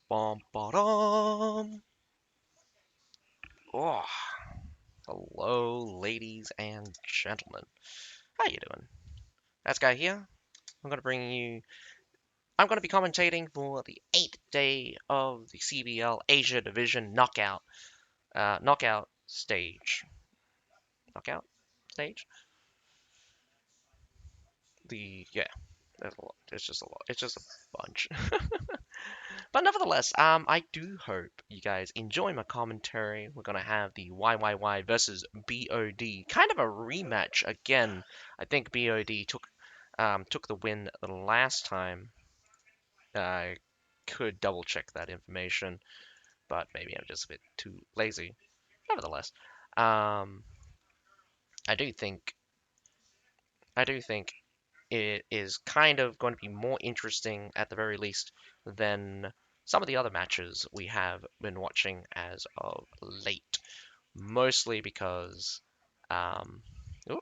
Bum, ba-dum. Oh, hello, ladies and gentlemen. How you doing? That's Guy here. I'm gonna bring you. I'm gonna be commentating for the 8th day of the CBL Asia Division knockout stage. Knockout stage. There's a lot. It's just a lot. It's just a bunch. But nevertheless, I do hope you guys enjoy my commentary. We're gonna have the YYY versus BOD, kind of a rematch again. I think BOD took the win the last time. I could double check that information, but maybe I'm just a bit too lazy. Nevertheless, um, I do think I do think it is kind of going to be more interesting at the very least than some of the other matches we have been watching as of late. Mostly because um, oh,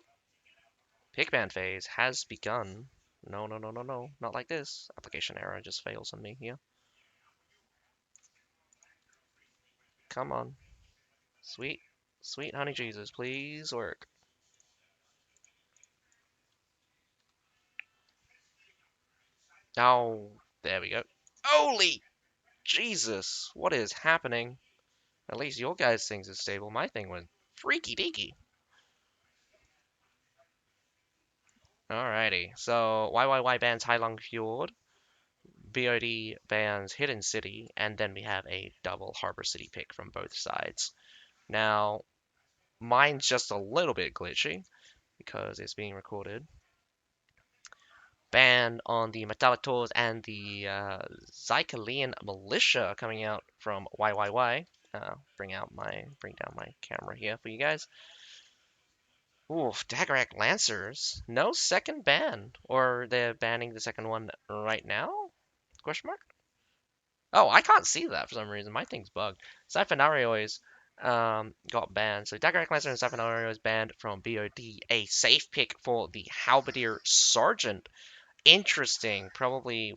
Pigman phase has begun. No, no, no, no, no, not like this. Application error just fails on me here. Come on, sweet, sweet honey Jesus, please work. Oh, there we go. Holy Jesus, what is happening? At least your guys' things is stable. My thing went freaky deaky. Alrighty, so YYY bans Heilong Fjord, BOD bans Hidden City, and then we have a double Harbor City pick from both sides. Now, mine's just a little bit glitchy because it's being recorded. Ban on the Metallic Tours and the Zycalian Militia coming out from YYY. Bring down my camera here for you guys. Ooh, Dagrak Lancers. No second ban. Or they're banning the second one right now? Question mark? Oh, I can't see that for some reason. My thing's bugged. Siphonario's got banned. So Dagrak Lancer and Siphonarios is banned from BOD. A safe pick for the Halberdier Sergeant. Interesting. Probably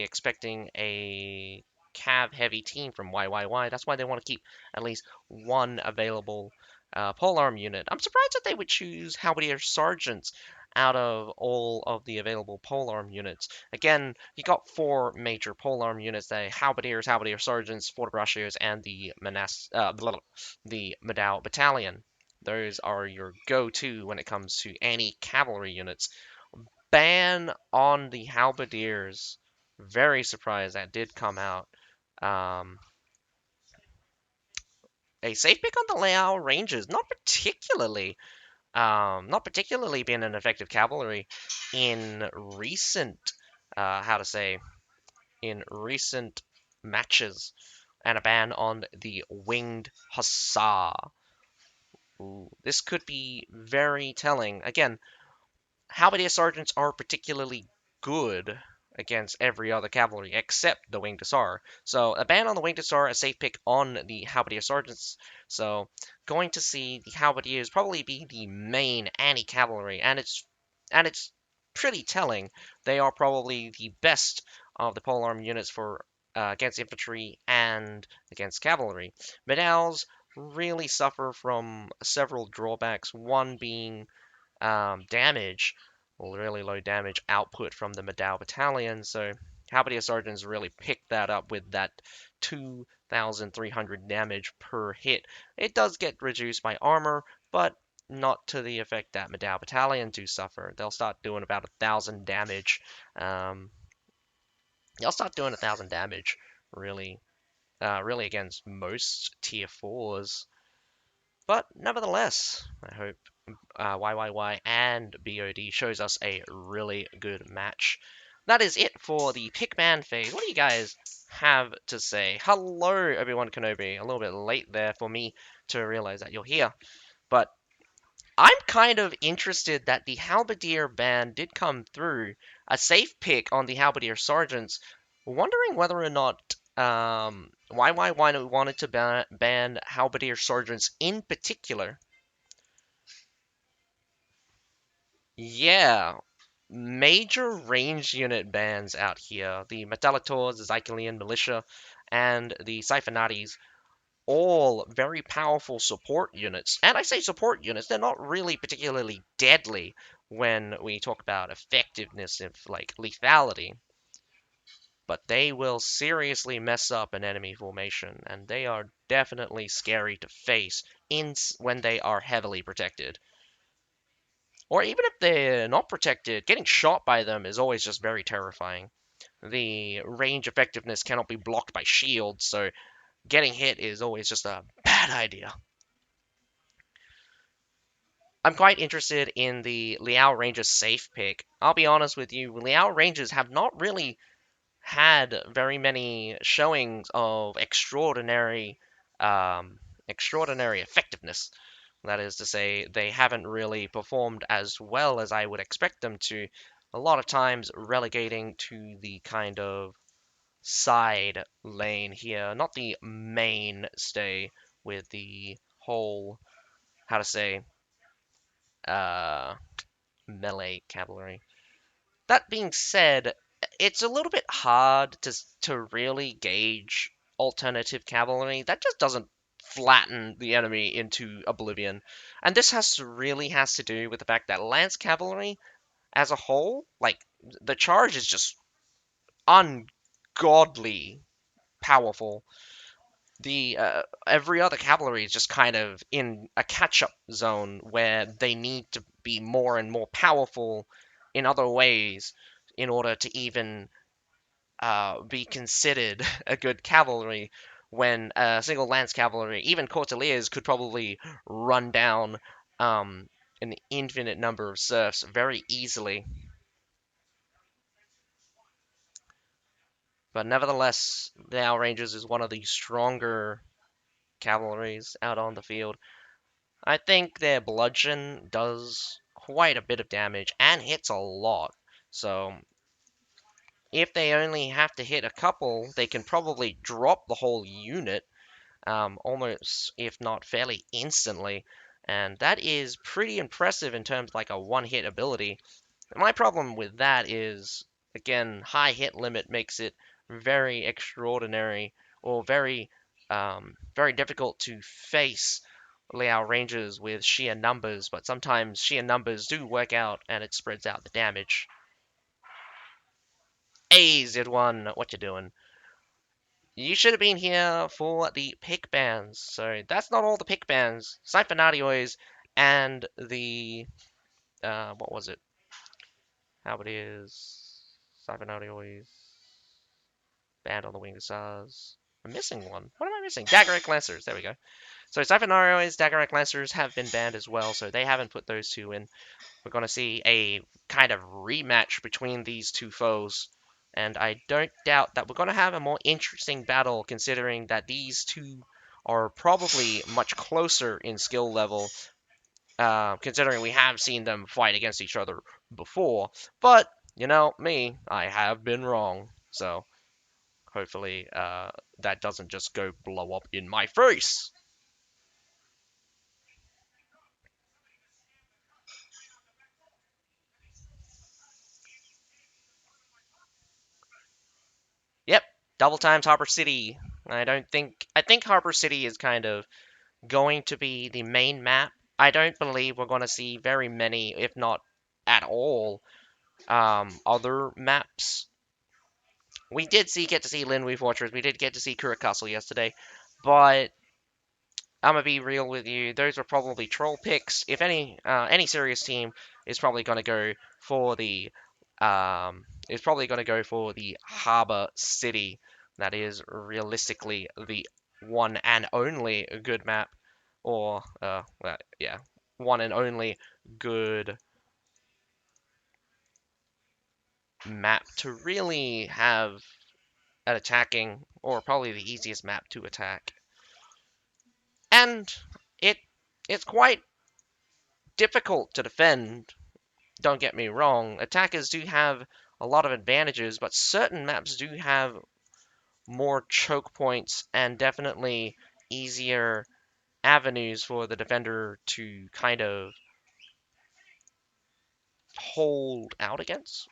expecting a cav heavy team from YYY. That's why they want to keep at least one available polearm unit. I'm surprised that they would choose Halberdier Sergeants out of all of the available polearm units. Again, you got four major polearm units: the Halberdiers, Halberdier Sergeants, Fortebrashiers, and the Madao Battalion. Those are your go-to when it comes to any cavalry units. Ban on the halberdiers. Very surprised that did come out. Um, a safe pick on the Liao Rangers, not particularly being an effective cavalry in recent, how to say, in recent matches, and a ban on the Winged Hussar. Ooh, this could be very telling. Again, Halberdier sergeants are particularly good against every other cavalry except the Winged Hussar. So a ban on the Winged Hussar, a safe pick on the Halberdier sergeants. So going to see the Halberdiers probably be the main anti-cavalry, and it's pretty telling. They are probably the best of the polearm units for against infantry and against cavalry. Medals really suffer from several drawbacks. One being damage, really low damage output from the Madao Battalion. So Halberdier Sergeants really picked that up with that 2,300 damage per hit. It does get reduced by armor, but not to the effect that Madao Battalion do suffer. They'll start doing about 1,000 damage. Um, they'll start doing 1,000 damage, really, really against most tier fours. But nevertheless, I hope YYY and BOD shows us a really good match. That is it for the Pickman phase. What do you guys have to say? Hello, everyone Kenobi. A little bit late there for me to realize that you're here. But I'm kind of interested that the Halberdier ban did come through. A safe pick on the Halberdier Sergeants. Wondering whether or not YYY wanted to ban Halberdier Sergeants in particular. Yeah, major range unit bans out here. The Metallictors, the Zycalian Militia, and the Siphonades, all very powerful support units. And I say support units, they're not really particularly deadly when we talk about effectiveness of like lethality, but they will seriously mess up an enemy formation, and they are definitely scary to face in when they are heavily protected. Or even if they're not protected, getting shot by them is always just very terrifying. The range effectiveness cannot be blocked by shields, so getting hit is always just a bad idea. I'm quite interested in the Liao Rangers safe pick. I'll be honest with you, Liao Rangers have not really had very many showings of extraordinary effectiveness. That is to say, they haven't really performed as well as I would expect them to. A lot of times relegating to the kind of side lane here, not the mainstay with the whole, how to say, uh, melee cavalry. That being said, it's a little bit hard to really gauge alternative cavalry. That just doesn't flatten the enemy into oblivion. And this really has to do with the fact that lance cavalry as a whole, like the charge is just ungodly powerful. The every other cavalry is just kind of in a catch-up zone where they need to be more and more powerful in other ways in order to even be considered a good cavalry. When a single lance cavalry, even Corteliers, could probably run down an infinite number of serfs very easily. But nevertheless, the Outrangers is one of the stronger cavalries out on the field. I think their bludgeon does quite a bit of damage and hits a lot. So if they only have to hit a couple, they can probably drop the whole unit, almost, if not fairly instantly. And that is pretty impressive in terms of like a one-hit ability. My problem with that is, again, high hit limit makes it very extraordinary or very difficult to face Liao Rangers with sheer numbers, but sometimes sheer numbers do work out and it spreads out the damage. Hey, Z1, what you doing? You should have been here for the pick bands. So that's not all the pick bands. Siphonadiois and the what was it? How it is? Siphonadiois, Band on the Wing of Stars. I'm missing one. What am I missing? Daggerac Lancers. There we go. So Siphonadiois, Daggerac Lancers have been banned as well, so they haven't put those two in. We're going to see a kind of rematch between these two foes. And I don't doubt that we're going to have a more interesting battle considering that these two are probably much closer in skill level, considering we have seen them fight against each other before. But, you know, me, I have been wrong. So hopefully that doesn't just go blow up in my face. Yep, double times Harbor City. I think Harbor City is kind of going to be the main map. I don't believe we're going to see very many, if not at all, other maps. We did get to see Linwe Fortress. We did get to see Kura Castle yesterday, but I'm gonna be real with you. Those were probably troll picks. If any serious team is probably gonna go for the Harbor City. That is realistically the one and only good map, or well, yeah, one and only good map to really have an attacking, or probably the easiest map to attack. And it it's quite difficult to defend. Don't get me wrong, attackers do have a lot of advantages, but certain maps do have more choke points and definitely easier avenues for the defender to kind of hold out against.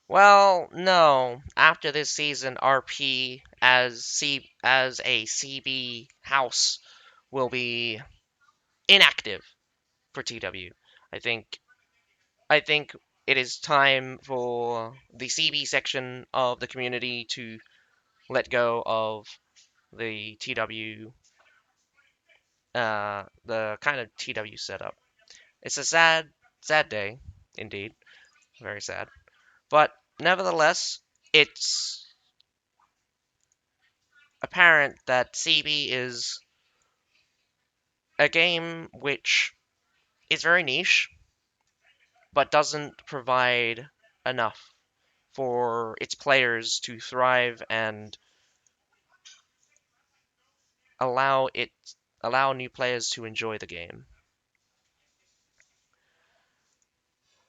Well, no. After this season, RP as a CB house will be inactive for TW. I think I think it is time for the CB section of the community to let go of the TW, the kind of TW setup. It's a sad day, indeed, very sad. But nevertheless, it's apparent that CB is a game which is very niche, but doesn't provide enough for its players to thrive and allow it allow new players to enjoy the game.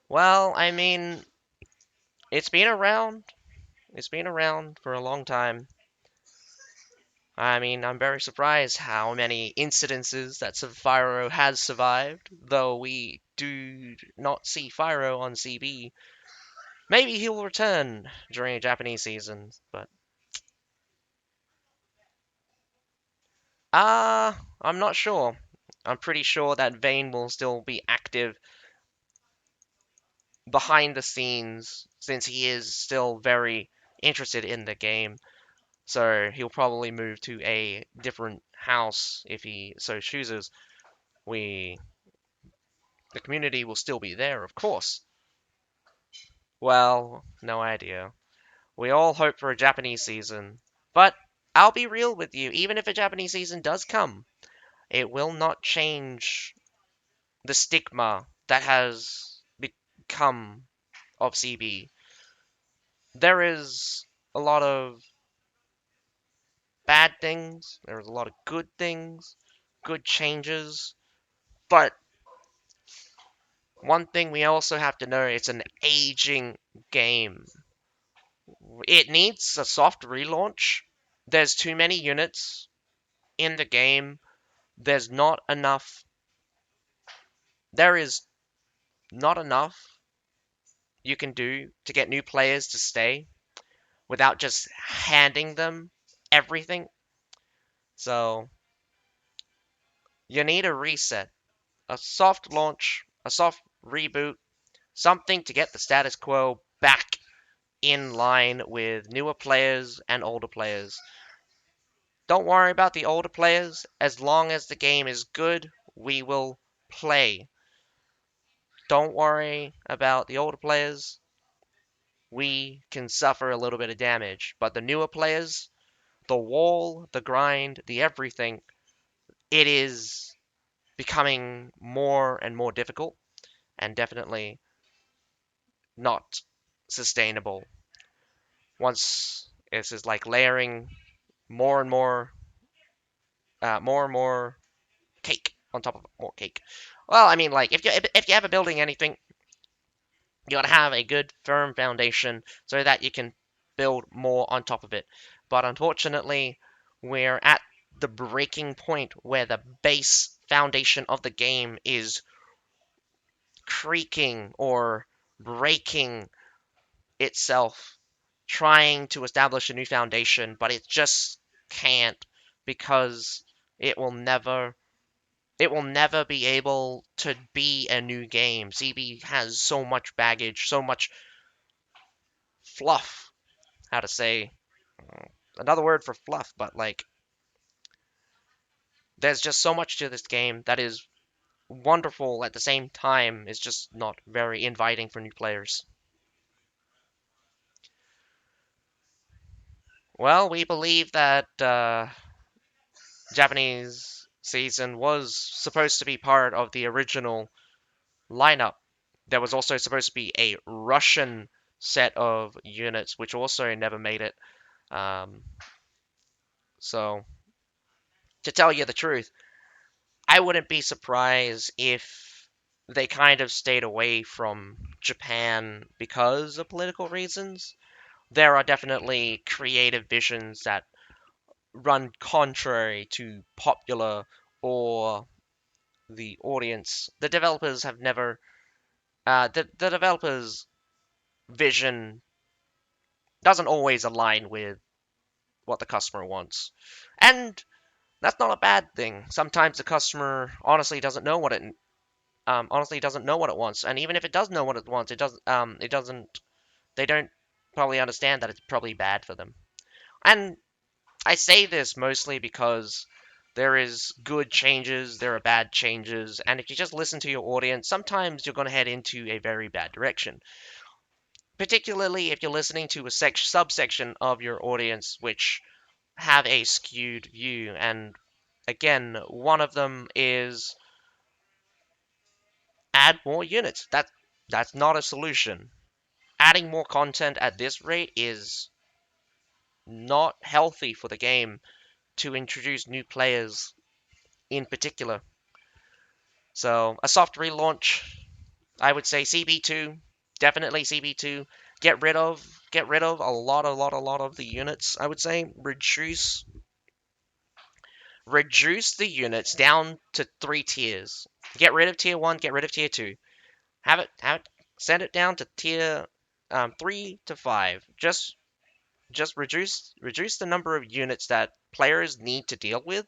Well, I mean, it's been around. It's been around for a long time. I mean, I'm very surprised how many incidences that Fyro has survived, though we do not see Fyro on CB. Maybe he will return during a Japanese season, but I'm not sure. I'm pretty sure that Vane will still be active behind the scenes since he is still very interested in the game. So he'll probably move to a different house if he so chooses. We, the community will still be there, of course. Well, no idea. We all hope for a Japanese season. But I'll be real with you, even if a Japanese season does come, it will not change the stigma that has become of CB. There is a lot of bad things, there's a lot of good things, good changes, but one thing we also have to know, it's an aging game. It needs a soft relaunch. There's too many units in the game. There's not enough. There is not enough you can do to get new players to stay without just handing them everything. So you need a reset, a soft launch, a soft reboot, something to get the status quo back in line with newer players and older players. Don't worry about the older players. As long as the game is good, we will play. Don't worry about the older players. We can suffer a little bit of damage. But the newer players, the wall, the grind, the everything, it is becoming more and more difficult and definitely not sustainable. Once this is like layering more and more cake on top of more cake. Well, I mean, like if you have a building anything, you gotta have a good firm foundation so that you can build more on top of it. But unfortunately, we're at the breaking point where the base foundation of the game is creaking or breaking itself, trying to establish a new foundation, but it just can't because it will never it will never be able to be a new game. CB has so much baggage, so much fluff. How to say another word for fluff, but like there's just so much to this game that is wonderful at the same time. It's just not very inviting for new players. Well, we believe that Japanese season was supposed to be part of the original lineup. There was also supposed to be a Russian set of units, which also never made it. Um, so, to tell you the truth, I wouldn't be surprised if they kind of stayed away from Japan because of political reasons. There are definitely creative visions that run contrary to popular or the audience. The developers have never the developers' vision doesn't always align with what the customer wants. And that's not a bad thing. Sometimes the customer honestly doesn't know what it wants, and even if it does know what it wants, it doesn't they don't probably understand that it's probably bad for them. And I say this mostly because there is good changes, there are bad changes, and if you just listen to your audience, sometimes you're going to head into a very bad direction. Particularly if you're listening to a subsection of your audience which have a skewed view. And again, one of them is add more units. That's not a solution. Adding more content at this rate is not healthy for the game to introduce new players in particular. So a soft relaunch, I would say CB2, definitely CB2. Get rid of a lot of the units. I would say reduce the units down to 3 tiers. Get rid of tier 1, get rid of tier 2. Have it send it down to tier 3 to 5. Just reduce the number of units that players need to deal with,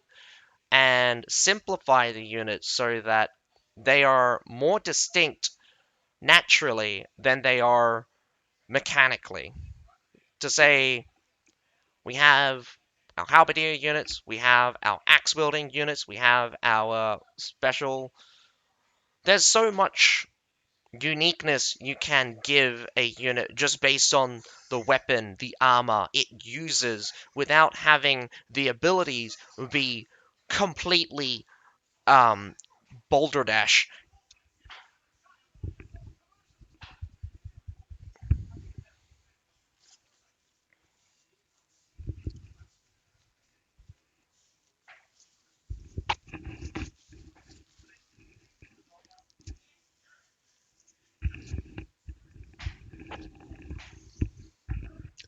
and simplify the units so that they are more distinct naturally than they are mechanically. To say, we have our halberdier units, we have our axe wielding units, we have our special. There's so much uniqueness you can give a unit just based on the weapon, the armor it uses, without having the abilities be completely um, boulder dash.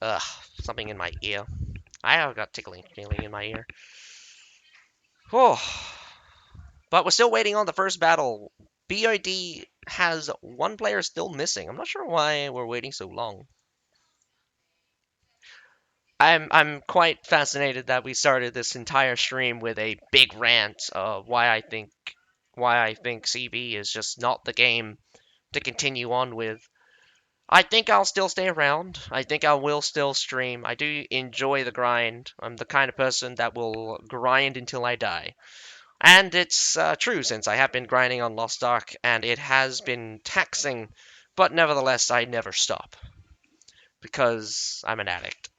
Ugh, something in my ear. I have got tickling feeling in my ear. Oh, but we're still waiting on the first battle. BOD has one player still missing. I'm not sure why we're waiting so long. I'm quite fascinated that we started this entire stream with a big rant of why I think CB is just not the game to continue on with. I think I'll still stay around. I think I will still stream. I do enjoy the grind. I'm the kind of person that will grind until I die. And it's true, since I have been grinding on Lost Ark, and it has been taxing, but nevertheless, I never stop because I'm an addict.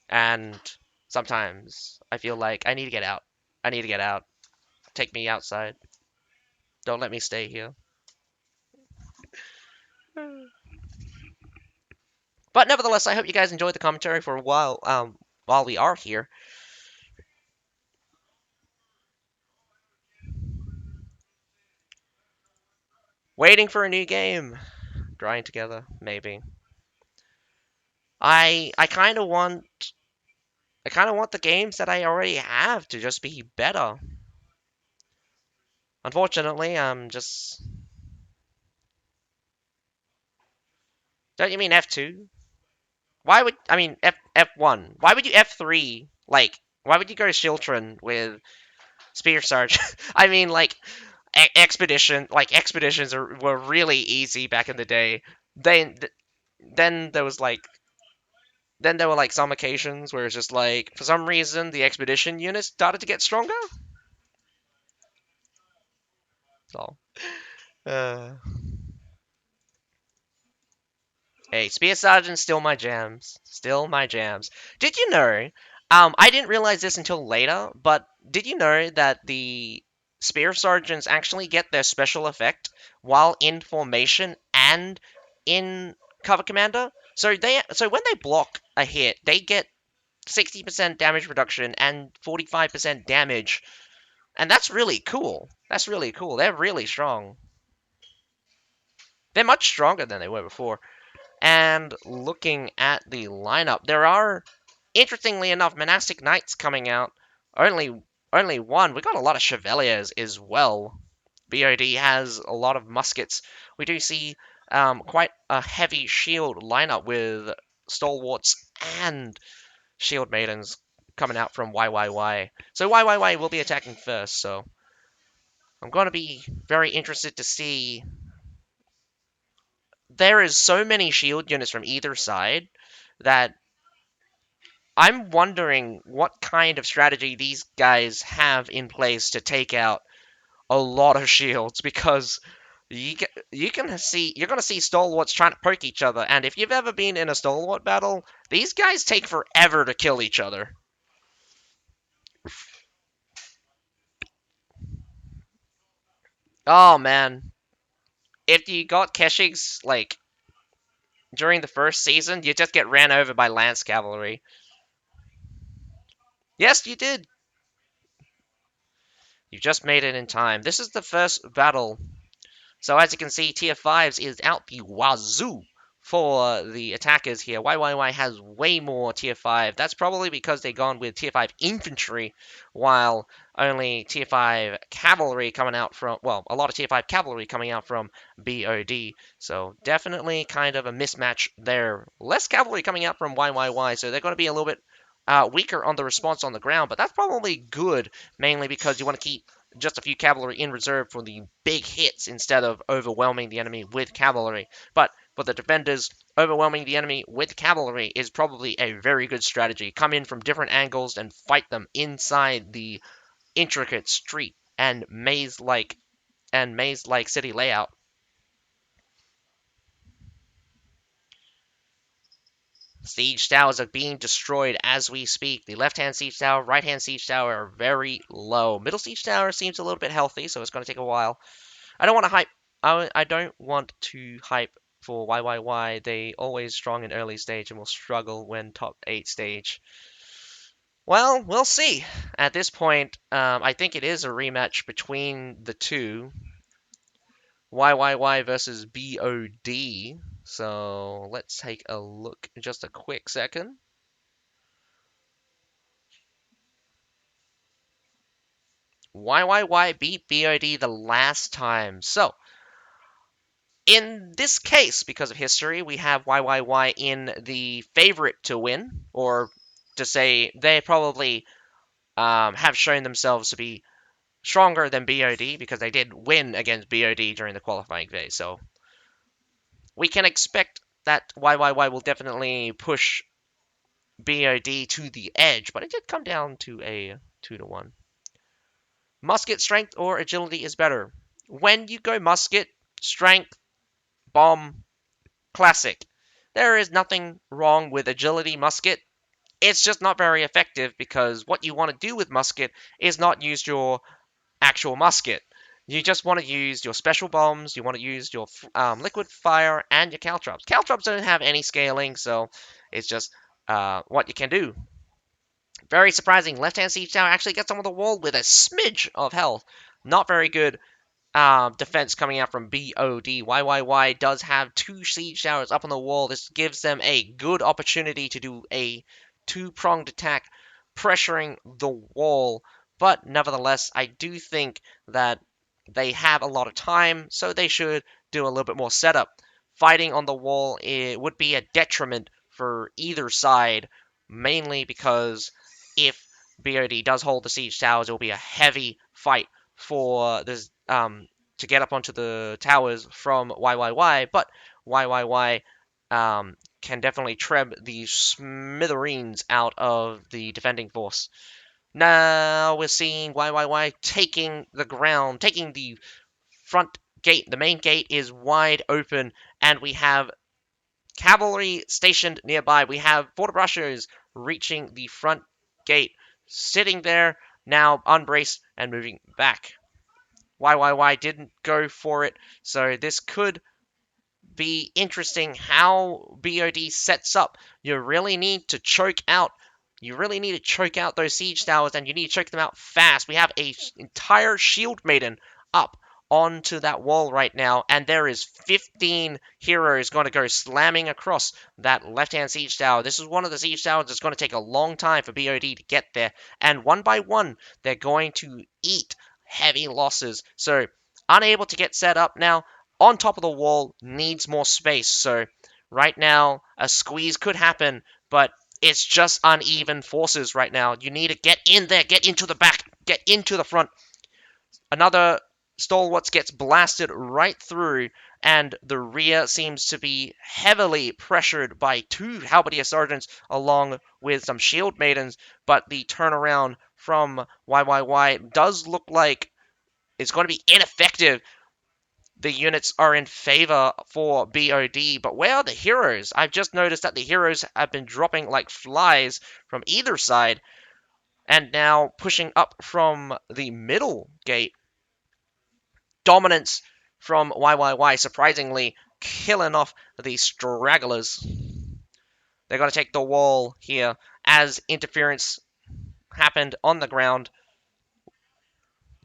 And sometimes I feel like I need to get out. I need to get out. Take me outside. Don't let me stay here. But nevertheless, I hope you guys enjoyed the commentary for a while we are here. Waiting for a new game. Grind together, maybe. I kind of want the games that I already have to just be better. Unfortunately, I'm just. Don't you mean F2? Why would I mean F1? Why would you F3? Like, why would you go Shiltron with Spear Sarge? I mean, like, expeditions were really easy back in the day. Then then there was like then there were like some occasions where it's just like, for some reason, the expedition units started to get stronger. So, uh, hey, Spear Sergeant's still my jams. Still my jams. Did you know? I didn't realize this until later, but did you know that the Spear Sergeants actually get their special effect while in formation and in Cover Commander? So when they block a hit, they get 60% damage reduction and 45% damage, and that's really cool. That's really cool. They're really strong. They're much stronger than they were before. And looking at the lineup, there are, interestingly enough, monastic knights coming out. Only only one. We got a lot of chevaliers as well. BOD has a lot of muskets. We do see quite a heavy shield lineup with stalwarts and shield maidens coming out from YYY. So YYY will be attacking first, so I'm going to be very interested to see. There is so many shield units from either side that I'm wondering what kind of strategy these guys have in place to take out a lot of shields, because you can see you're gonna see stalwarts trying to poke each other, and if you've ever been in a stalwart battle, these guys take forever to kill each other. Oh man, if you got Keshigs like during the first season, you just get ran over by lance cavalry. Yes, you did. You just made it in time. This is the first battle. So as you can see, tier 5s is out the wazoo for the attackers here. YYY has way more tier 5. That's probably because they've gone with tier 5 infantry, while only tier 5 cavalry coming out from, well, a lot of tier 5 cavalry coming out from BOD. So definitely kind of a mismatch there. Less cavalry coming out from YYY, so they're going to be a little bit weaker on the response on the ground, but that's probably good, mainly because you want to keep just a few cavalry in reserve for the big hits instead of overwhelming the enemy with cavalry. But for the defenders, overwhelming the enemy with cavalry is probably a very good strategy. Come in from different angles and fight them inside the intricate street and maze-like city layout. Siege towers are being destroyed as we speak. The left-hand siege tower, right-hand siege tower are very low. Middle siege tower seems a little bit healthy, so it's going to take a while. I don't want to hype. I don't want to hype for YYY. They always strong in early stage and will struggle when top 8 stage. Well, we'll see. At this point, I think it is a rematch between the two. YYY versus BOD. So let's take a look. Just a quick second. YYY beat BOD the last time. So in this case, because of history, we have YYY in the favorite to win, or to say they probably have shown themselves to be stronger than BOD because they did win against BOD during the qualifying phase. So we can expect that YYY will definitely push BOD to the edge, but it did come down to a 2-1. Musket strength or agility is better. When you go musket, strength, bomb, classic. There is nothing wrong with agility musket. It's just not very effective because what you want to do with musket is not use your actual musket. You just want to use your special bombs, you want to use your liquid fire, and your caltrops. Caltrops don't have any scaling, so it's just what you can do. Very surprising, left-hand siege tower actually gets on the wall with a smidge of health. Not very good defense coming out from BOD. YYY does have 2 siege towers up on the wall. This gives them a good opportunity to do a 2-pronged attack, pressuring the wall. But nevertheless, I do think that they have a lot of time, so they should do a little bit more setup. Fighting on the wall, it would be a detriment for either side, mainly because if BOD does hold the siege towers, it will be a heavy fight for this to get up onto the towers from YYY, but YYY can definitely treb the smithereens out of the defending force. Now we're seeing YYY taking the ground, taking the front gate. The main gate is wide open, and we have cavalry stationed nearby. We have border brushers reaching the front gate, sitting there, now unbraced and moving back. YYY didn't go for it, so this could be interesting how BOD sets up. You really need to choke out. You really need to choke out those siege towers, and you need to choke them out fast. We have a entire shield maiden up onto that wall right now, and there is 15 heroes going to go slamming across that left-hand siege tower. This is one of the siege towers that's going to take a long time for BOD to get there, and one by one, they're going to eat heavy losses. So, unable to get set up now. On top of the wall needs more space, so Right now, a squeeze could happen, but it's just uneven forces right now. You need to get in there, get into the back, get into the front. Another stalwarts gets blasted right through, and the rear seems to be heavily pressured by two halberdier sergeants along with some shield maidens, but the turnaround from YYY does look like it's going to be ineffective. The units are in favor for BOD, but where are the heroes? I've just noticed that the heroes have been dropping like flies from either side, and now pushing up from the middle gate. Dominance from YYY, surprisingly killing off the stragglers. They're going to take the wall here as interference happened on the ground.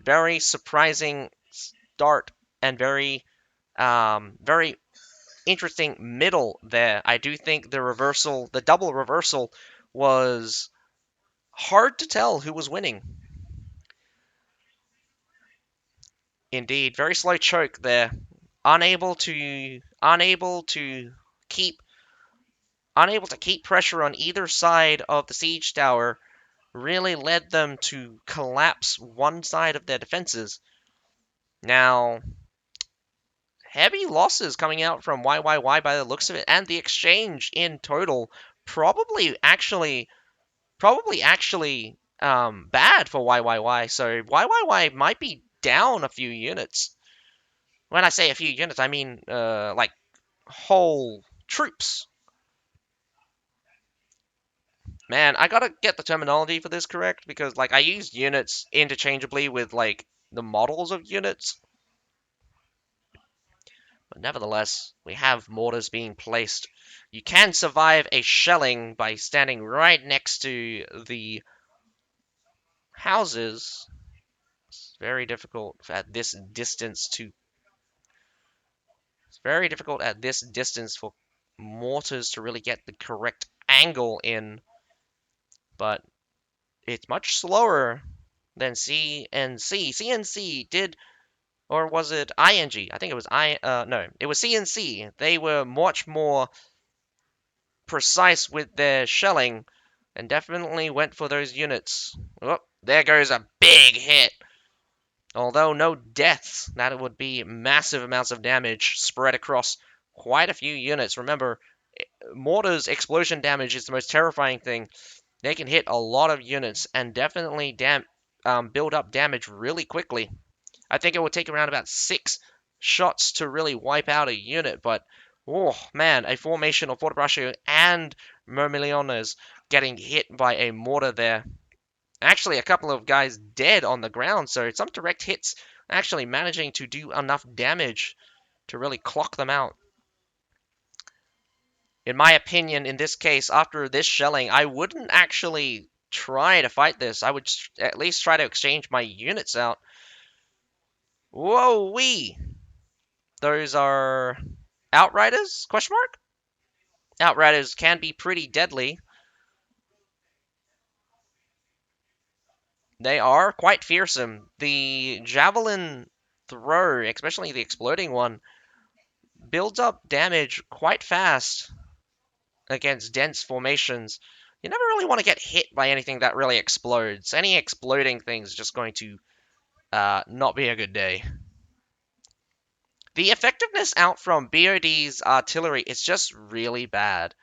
Very surprising start and very interesting middle there. I do think the reversal, the double reversal, was hard to tell who was winning. Indeed, very slow choke there. Unable to keep pressure on either side of the siege tower really led them to collapse one side of their defenses. Now, heavy losses coming out from YYY by the looks of it, and the exchange in total probably actually bad for YYY. So YYY might be down a few units. When I say a few units, I mean like whole troops. Man, I gotta get the terminology for this correct because like I use units interchangeably with like the models of units. But nevertheless, we have mortars being placed. You can survive a shelling by standing right next to the houses. It's very difficult at this distance to. It's very difficult at this distance for mortars to really get the correct angle in, but it's much slower than CNC. CNC did, or was it ING? I think it was no, it was CNC. They were much more precise with their shelling and definitely went for those units. Oh, there goes a big hit. Although no deaths, that would be massive amounts of damage spread across quite a few units. Remember, mortars explosion damage is the most terrifying thing. They can hit a lot of units and definitely build up damage really quickly. I think it would take around about 6 shots to really wipe out a unit, but oh man, a formation of Fortebraccio and Myrmillones getting hit by a mortar there. Actually, a couple of guys dead on the ground, so some direct hits actually managing to do enough damage to really clock them out. In my opinion, in this case, after this shelling, I wouldn't actually try to fight this. I would at least try to exchange my units out. Whoa, wee! Those are Outriders? Question mark? Outriders can be pretty deadly. They are quite fearsome. The javelin throw, especially the exploding one, builds up damage quite fast against dense formations. You never really want to get hit by anything that really explodes. Any exploding thing is just going to not be a good day. The effectiveness out from BOD's artillery is just really bad.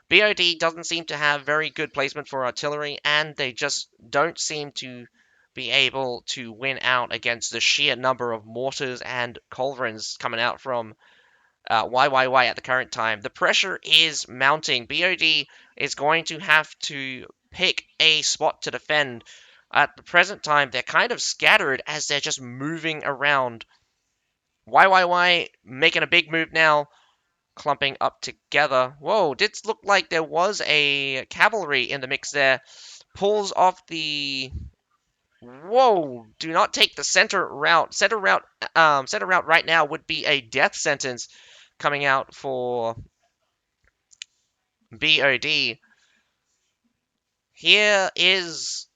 BOD doesn't seem to have very good placement for artillery, and they just don't seem to be able to win out against the sheer number of mortars and culverins coming out from YYY at the current time. The pressure is mounting. BOD is going to have to pick a spot to defend. At the present time, they're kind of scattered as they're just moving around. YYY making a big move now, clumping up together. Whoa, did look like there was a cavalry in the mix there. Pulls off the. Whoa! Do not take the center route. Center route right now would be a death sentence coming out for BOD. Here is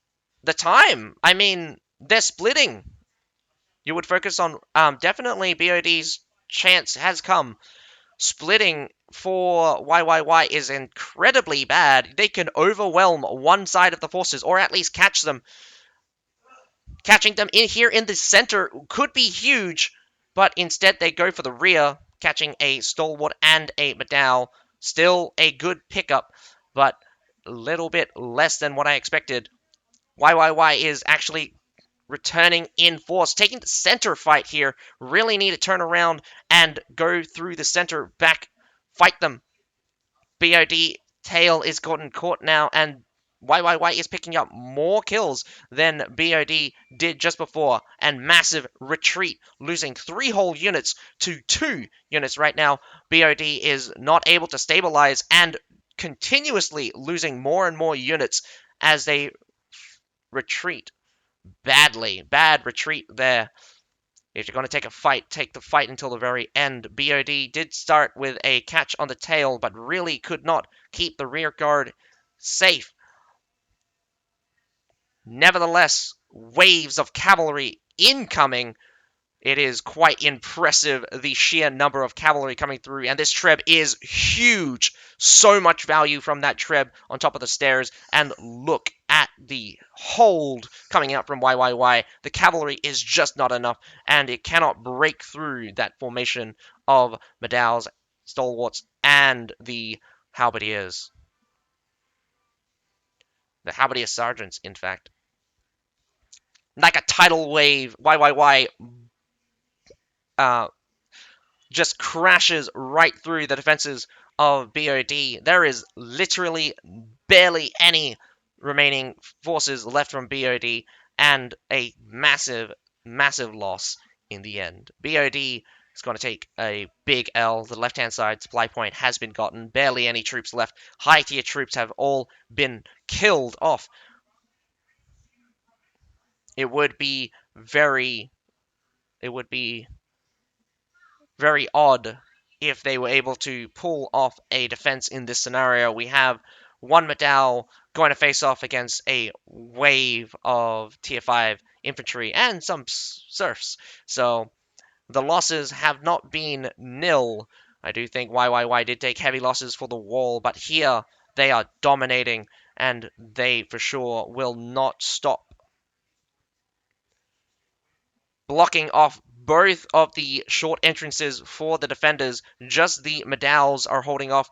the time. I mean, they're splitting. You would focus on definitely BOD's chance has come. Splitting for YYY is incredibly bad. They can overwhelm one side of the forces, or at least catch them. Catching them in here in the center could be huge, but instead they go for the rear, catching a Stalwart and a Medal. Still a good pickup, but a little bit less than what I expected. YYY is actually returning in force, taking the center fight here. Really need to turn around and go through the center back, fight them. BOD tail is gotten caught now, and YYY is picking up more kills than BOD did just before, and massive retreat, losing 3 whole units to 2 units right now. BOD is not able to stabilize and continuously losing more and more units as they retreat badly. Bad retreat there. If you're going to take a fight, take the fight until the very end. BOD did start with a catch on the tail, but really could not keep the rear guard safe. Nevertheless, waves of cavalry incoming. It is quite impressive, the sheer number of cavalry coming through, and this treb is huge. So much value from that treb on top of the stairs, and look at the hold coming out from YYY. The cavalry is just not enough, and it cannot break through that formation of Medals, Stalwarts, and the Halberdiers. The Halberdier Sergeants, in fact. Like a tidal wave, YYY uh, just crashes right through the defenses of BOD. There is literally barely any remaining forces left from BOD, and a massive, massive loss in the end. BOD is going to take a big L. The left-hand side supply point has been gotten. Barely any troops left. High-tier troops have all been killed off. It would be very... It would be very odd if they were able to pull off a defense in this scenario. We have one Medal going to face off against a wave of tier 5 infantry and some serfs. So the losses have not been nil. I do think YYY did take heavy losses for the wall, but here they are dominating, and they for sure will not stop. Blocking off both of the short entrances for the defenders. Just the Medals are holding off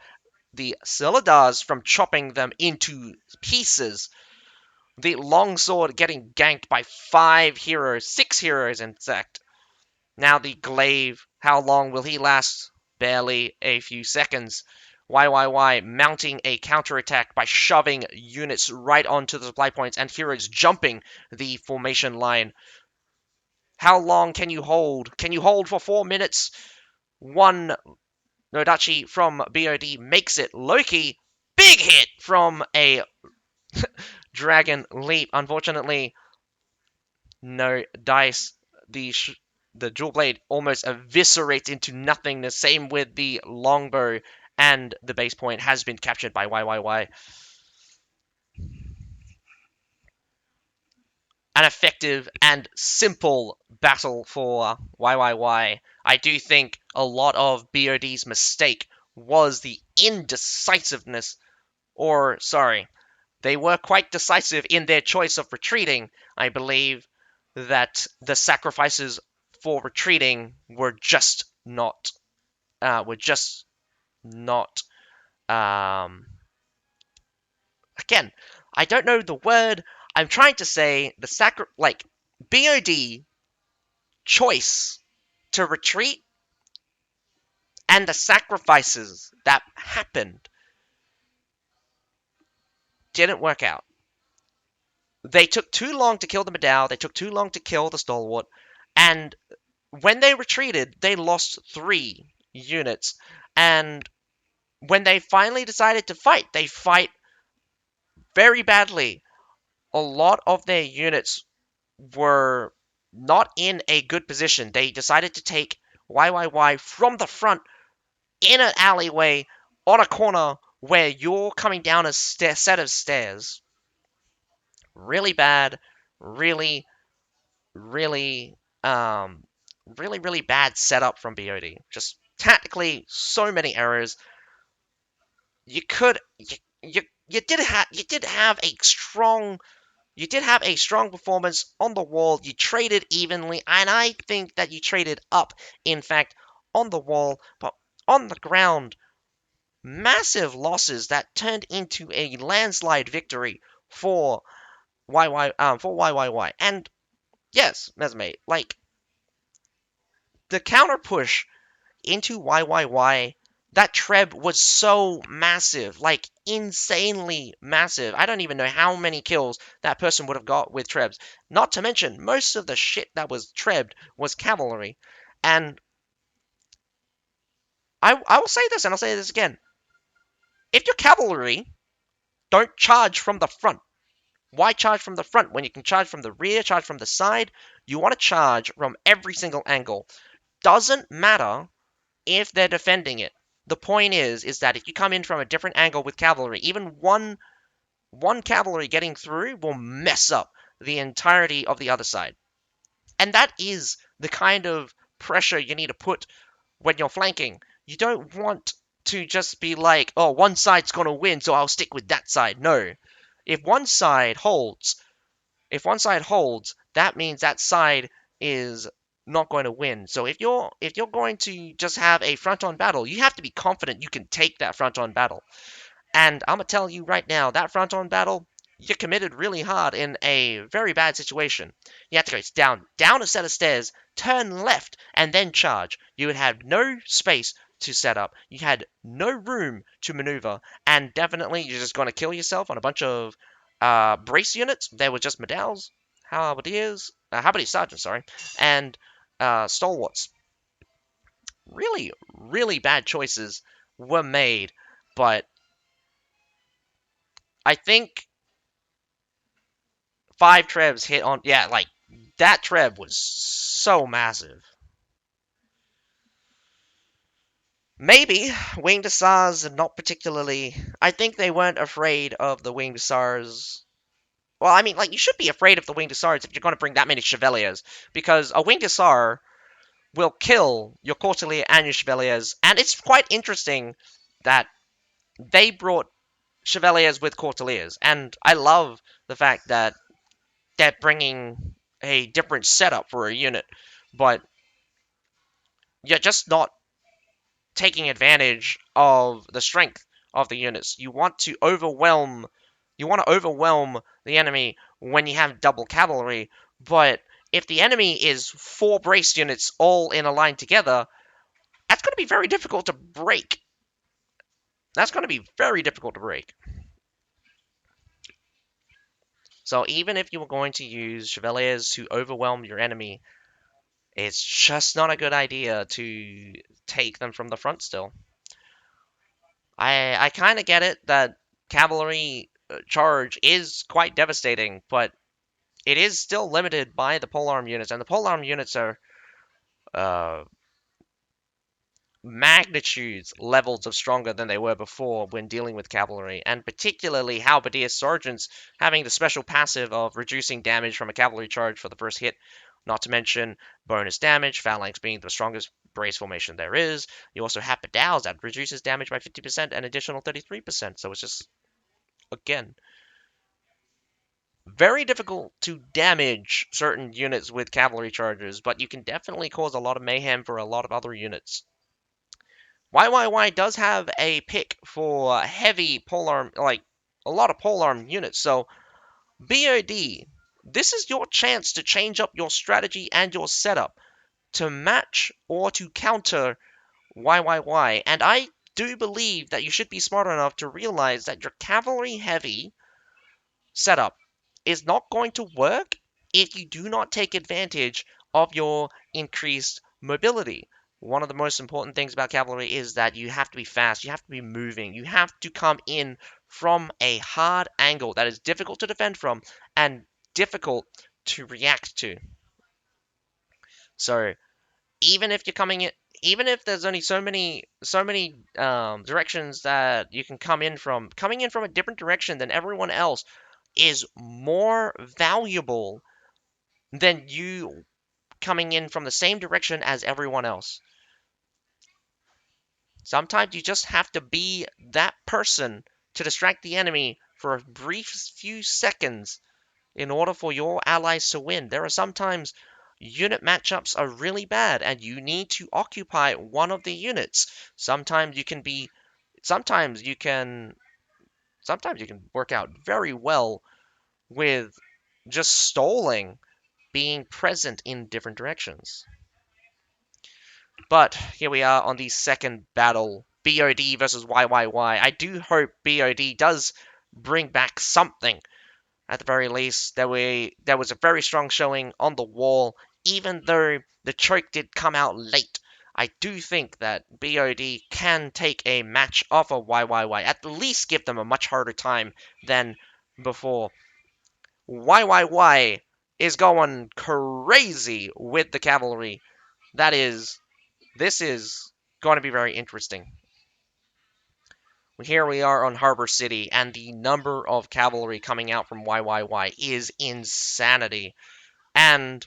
the Siladars from chopping them into pieces. The longsword getting ganked by 5 heroes, 6 heroes in fact. Now the glaive, how long will he last? Barely a few seconds. YYY mounting a counterattack by shoving units right onto the supply points, and heroes jumping the formation line. How long can you hold? Can you hold for 4 minutes? One Nodachi from BOD makes it. Loki, big hit from a Dragon Leap. Unfortunately, no dice. The dual blade almost eviscerates into nothingness. Same with the longbow, and the base point has been captured by YYY. An effective and simple battle for YYY. I do think a lot of BOD's mistake was the indecisiveness, or sorry, they were quite decisive in their choice of retreating. I believe that the sacrifices for retreating were just not, again, I don't know the word. I'm trying to say BOD choice to retreat and the sacrifices that happened didn't work out. They took too long to kill the Medal, they took too long to kill the Stalwart, and when they retreated, they lost 3 units. And when they finally decided to fight, they fight very badly. A lot of their units were not in a good position. They decided to take YYY from the front in an alleyway on a corner where you're coming down a set of stairs. Really bad, really, really, really bad setup from BOD. Just tactically, so many errors. you could you did have a strong performance on the wall. You traded evenly, and I think that you traded up, in fact, on the wall, but on the ground, massive losses that turned into a landslide victory for YYY. And yes, Mesme, like the counter push into YYY, that Treb was so massive, like insanely massive. I don't even know how many kills that person would have got with Trebs. Not to mention, most of the shit that was Trebbed was cavalry. And I will say this, and I'll say this again. If you're cavalry, don't charge from the front. Why charge from the front when you can charge from the rear, charge from the side? You want to charge from every single angle. Doesn't matter if they're defending it. The point is that if you come in from a different angle with cavalry, even one cavalry getting through will mess up the entirety of the other side. And that is the kind of pressure you need to put when you're flanking. You don't want to just be like, oh, one side's going to win, so I'll stick with that side. No. If one side holds, if one side holds, that means that side is not going to win. So if you're going to just have a front on battle, you have to be confident you can take that front on battle. And I'm gonna tell you right now, that front on battle, you committed really hard in a very bad situation. You have to go down a set of stairs, turn left, and then charge. You would have no space to set up. You had no room to maneuver, and definitely you're just gonna kill yourself on a bunch of brace units. They were just medals, halberdiers sergeants, sorry, and stalwarts. Really, really bad choices were made, but I think five trebs hit on. Yeah, like that treb was so massive. Maybe winged hussars, not particularly. I think they weren't afraid of the winged hussars. Well, I mean, like you should be afraid of the winged hussars if you're going to bring that many chevaliers, because a winged hussar will kill your courtier and your chevaliers. And it's quite interesting that they brought chevaliers with courtiers, and I love the fact that they're bringing a different setup for a unit, but you're just not taking advantage of the strength of the units. You want to overwhelm the enemy when you have double cavalry, but if the enemy is four brace units all in a line together, that's going to be very difficult to break. That's going to be very difficult to break. So even if you were going to use chevaliers to overwhelm your enemy, it's just not a good idea to take them from the front still. I kind of get it that cavalry charge is quite devastating, but it is still limited by the polearm units, and the polearm units are uh, magnitudes levels of stronger than they were before when dealing with cavalry, and particularly halberdier sergeants having the special passive of reducing damage from a cavalry charge for the first hit, not to mention bonus damage, phalanx being the strongest brace formation there is. You also have pedals that reduces damage by 50% and additional 33%, so it's just, again, very difficult to damage certain units with cavalry charges, but you can definitely cause a lot of mayhem for a lot of other units. YYY does have a pick for heavy polearm, like a lot of polearm units. So BOD, this is your chance to change up your strategy and your setup to match or to counter YYY. And I do believe that you should be smart enough to realize that your cavalry heavy setup is not going to work if you do not take advantage of your increased mobility. One of the most important things about cavalry is that you have to be fast, you have to be moving, you have to come in from a hard angle that is difficult to defend from and difficult to react to. So even if you're coming in, even if there's only so many directions that you can come in from, coming in from a different direction than everyone else is more valuable than you coming in from the same direction as everyone else. Sometimes you just have to be that person to distract the enemy for a brief few seconds in order for your allies to win. There are sometimes unit matchups are really bad and you need to occupy one of the units. Sometimes you can be sometimes you can sometimes you can work out very well with just stalling, being present in different directions. But here we are on the second battle, BOD versus YYY. I do hope BOD does bring back something. At the very least, there was a very strong showing on the wall, even though the choke did come out late. I do think that BOD can take a match off of YYY, at least give them a much harder time than before. YYY is going crazy with the cavalry. This is going to be very interesting. Here we are on Harbor City, and the number of cavalry coming out from YYY is insanity. And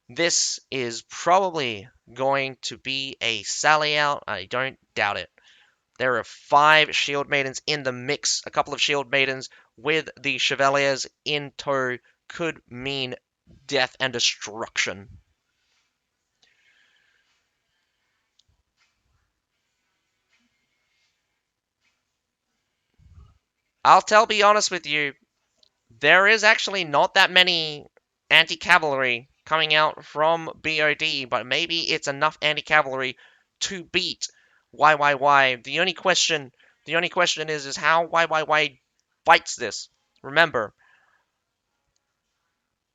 this is probably going to be a sally out. I don't doubt it. There are 5 Shield Maidens in the mix. A couple of Shield Maidens with the Chevaliers in tow could mean death and destruction. Be honest with you, there is actually not that many anti-cavalry coming out from BOD, but maybe it's enough anti-cavalry to beat YYY. The only question is how YYY fights this. Remember,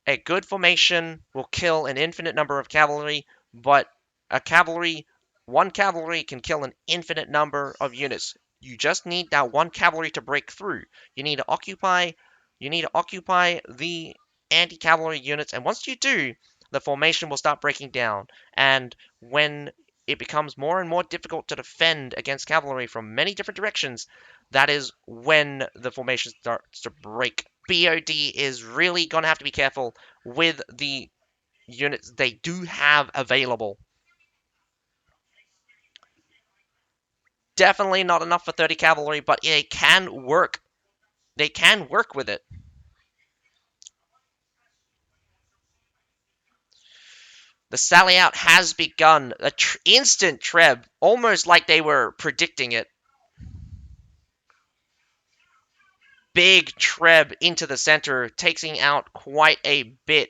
a good formation will kill an infinite number of cavalry, but a cavalry, one cavalry can kill an infinite number of units. You just need that one cavalry to break through. You need to occupy, you need to occupy the anti-cavalry units, and once you do, the formation will start breaking down. And when it becomes more and more difficult to defend against cavalry from many different directions, that is when the formation starts to break. BOD is really going to have to be careful with the units they do have available. Definitely not enough for 30 cavalry, but they can work. They can work with it. The sally out has begun. Instant Treb, almost like they were predicting it. Big Treb into the center, taking out quite a bit.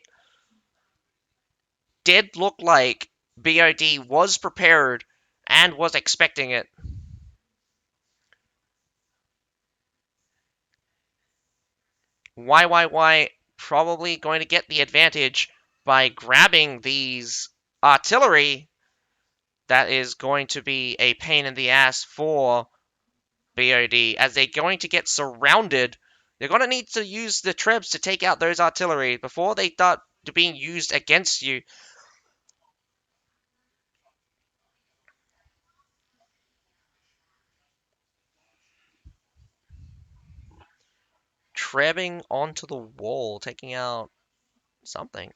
Did look like BOD was prepared and was expecting it. YYY probably going to get the advantage by grabbing these artillery. That is going to be a pain in the ass for BOD as they're going to get surrounded. They're going to need to use the trebs to take out those artillery before they start being used against you. Trebbing onto the wall, taking out something.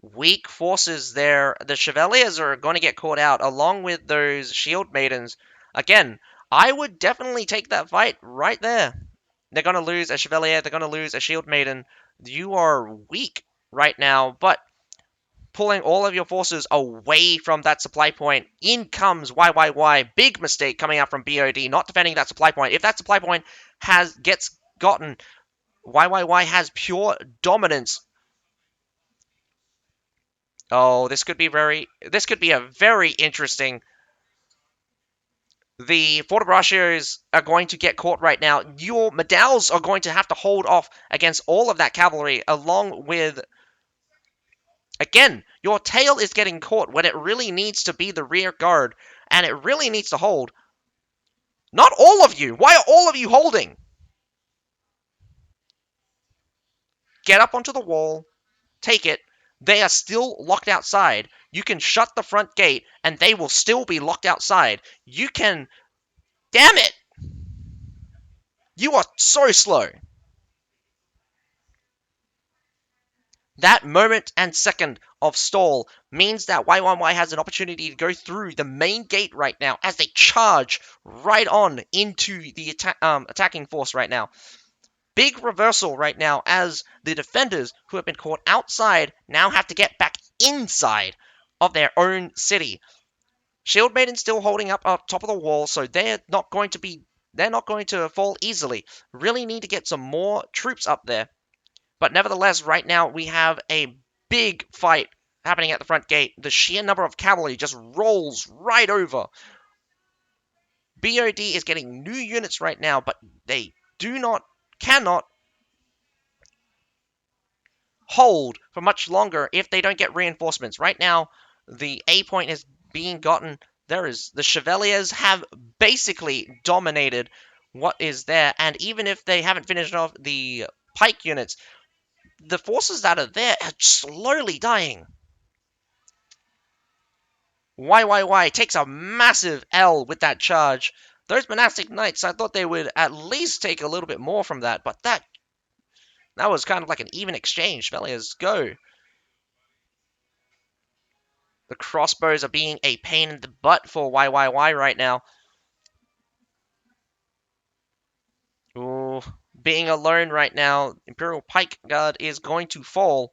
Weak forces there. The Chevaliers are going to get caught out along with those Shield Maidens. Again, I would definitely take that fight right there. They're going to lose a Chevalier, they're going to lose a Shield Maiden. You are weak right now, but pulling all of your forces away from that supply point. In comes YYY. Big mistake coming out from BOD, not defending that supply point. If that supply point gets gotten, YYY has pure dominance. Oh, this could be a very interesting. The Fortebraccios are going to get caught right now. Your Medals are going to have to hold off against all of that cavalry, along with. Again, your tail is getting caught when it really needs to be the rear guard, and it really needs to hold. Not all of you! Why are all of you holding? Get up onto the wall, take it. They are still locked outside. You can shut the front gate, and they will still be locked outside. You can. Damn it! You are so slow. That moment and second of stall means that Y1Y has an opportunity to go through the main gate right now as they charge right on into the attacking force right now. Big reversal right now as the defenders who have been caught outside now have to get back inside of their own city. Shield Maiden still holding up top of the wall, so they're not going to fall easily. Really need to get some more troops up there. But nevertheless, right now we have a big fight happening at the front gate. The sheer number of cavalry just rolls right over. BOD is getting new units right now, but they cannot hold for much longer if they don't get reinforcements. Right now, the A point is being gotten. The Chevaliers have basically dominated what is there, and even if they haven't finished off the pike units, the forces that are there are slowly dying. YYY takes a massive L with that charge. Those monastic knights, I thought they would at least take a little bit more from that, but that was kind of like an even exchange. Chevaliers, go. The crossbows are being a pain in the butt for YYY right now. Ooh, being alone right now, Imperial Pike Guard is going to fall.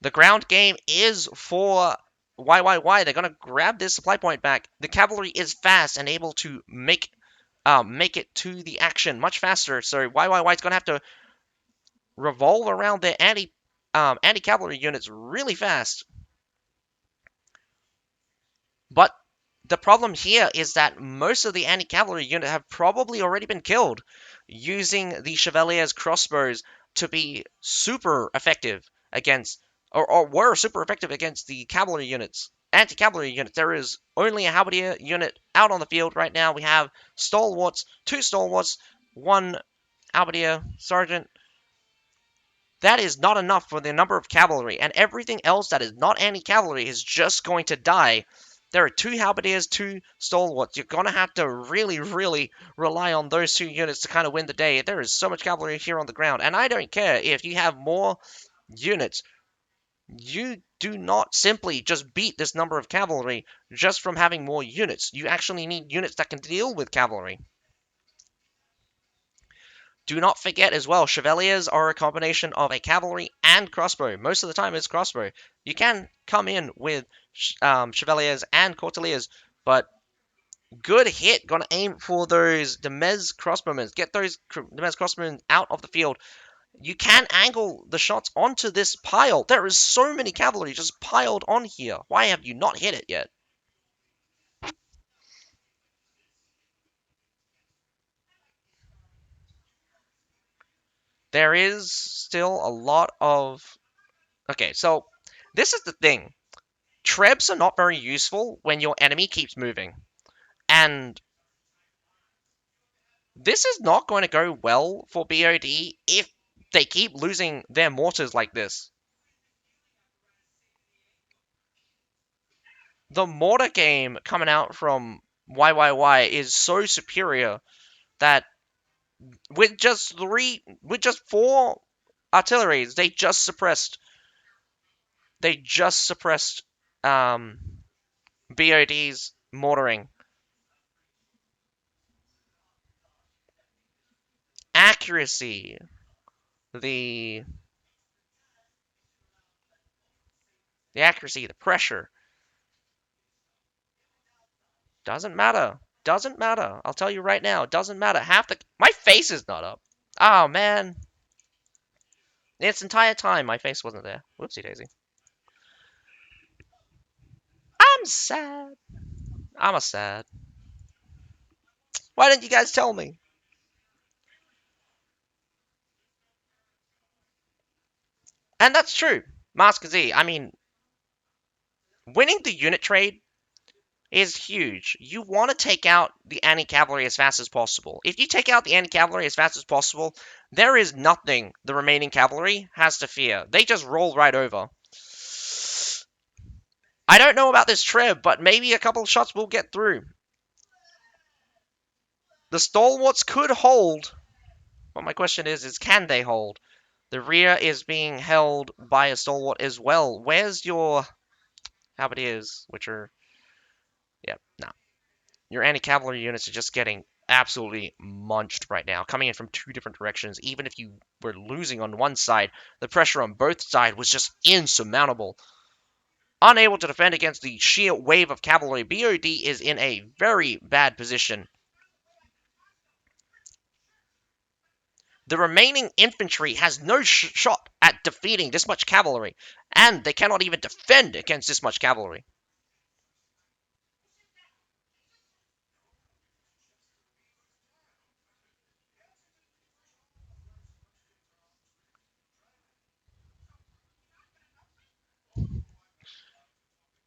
The ground game is for YYY. They're going to grab this supply point back. The cavalry is fast and able to make it to the action much faster. So YYY is going to have to revolve around their anti-cavalry units really fast. But the problem here is that most of the anti-cavalry units have probably already been killed, using the Chevalier's crossbows to be super effective against, or were super effective against the cavalry units. Anti-cavalry units. There is only a halberdier unit out on the field right now. We have stalwarts, 2 stalwarts, 1 halberdier sergeant. That is not enough for the number of cavalry, and everything else that is not anti-cavalry is just going to die. There are 2 halberdiers, 2 stalwarts. You're going to have to really, really rely on those 2 units to kind of win the day. There is so much cavalry here on the ground, and I don't care if you have more units. You do not simply just beat this number of cavalry just from having more units. You actually need units that can deal with cavalry. Do not forget as well, Chevaliers are a combination of a cavalry and crossbow. Most of the time it's crossbow. You can come in with Chevaliers and Courtiers, but good hit. Gonna aim for those Demez crossbowmen. Get those Demez crossbowmen out of the field. You can angle the shots onto this pile. There is so many cavalry just piled on here. Why have you not hit it yet? There is still a lot of... Okay, so this is the thing. Trebs are not very useful when your enemy keeps moving. And this is not going to go well for BOD if they keep losing their mortars like this. The mortar game coming out from YYY is so superior that with just 4 artilleries, they just suppressed BOD's mortaring. Accuracy, the accuracy, the pressure. Doesn't matter. Doesn't matter. I'll tell you right now. Doesn't matter. My face is not up. Oh man. This entire time my face wasn't there. Whoopsie daisy. I'm sad. I'm a sad. Why didn't you guys tell me? And that's true. Mask Z. I mean, winning the unit trade is huge. You want to take out the anti-cavalry as fast as possible. If you take out the anti-cavalry as fast as possible, there is nothing the remaining cavalry has to fear. They just roll right over. I don't know about this Treb, but maybe a couple of shots will get through. The stalwarts could hold, but my question is can they hold? The rear is being held by a stalwart as well. Where's your halberdiers, which are... Yep, no. Your anti-cavalry units are just getting absolutely munched right now, coming in from two different directions. Even if you were losing on one side, the pressure on both sides was just insurmountable. Unable to defend against the sheer wave of cavalry, BOD is in a very bad position. The remaining infantry has no shot at defeating this much cavalry, and they cannot even defend against this much cavalry.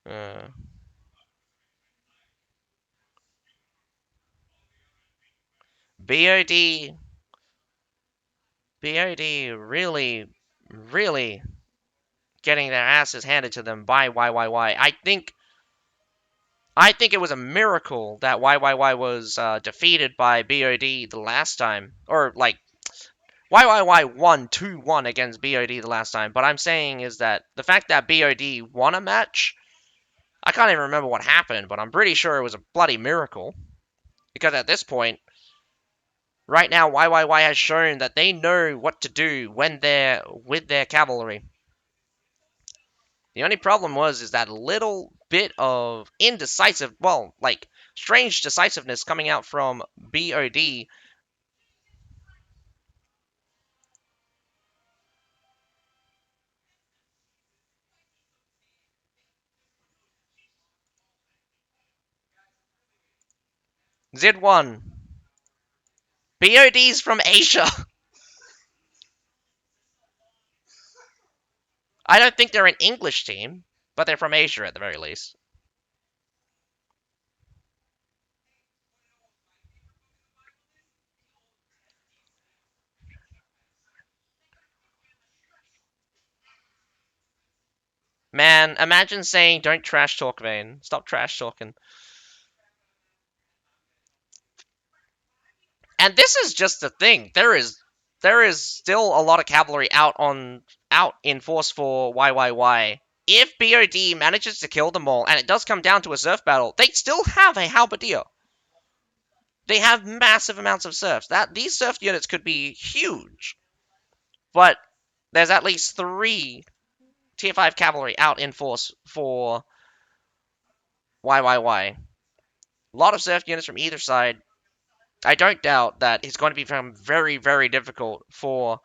Uh, BOD, BOD really, really getting their asses handed to them by YYY. I think it was a miracle that YYY was defeated by BOD the last time, or like YYY won 2-1 against BOD the last time. But I'm saying is that the fact that BOD won a match, I can't even remember what happened, but I'm pretty sure it was a bloody miracle because at this point, right now YYY has shown that they know what to do when they're with their cavalry. The only problem is that little bit of indecisive, well, like strange decisiveness coming out from BOD. Z1. BOD's from Asia. I don't think they're an English team, but they're from Asia at the very least. Man, imagine saying don't trash talk, Vane. Stop trash talking. And this is just the thing. There is still a lot of cavalry out in force for YYY. If BOD manages to kill them all, and it does come down to a surf battle, they still have a halberdier. They have massive amounts of serfs. These serf units could be huge, but there's at least 3 tier 5 cavalry out in force for YYY. A lot of serf units from either side. I don't doubt that it's going to become very, very difficult for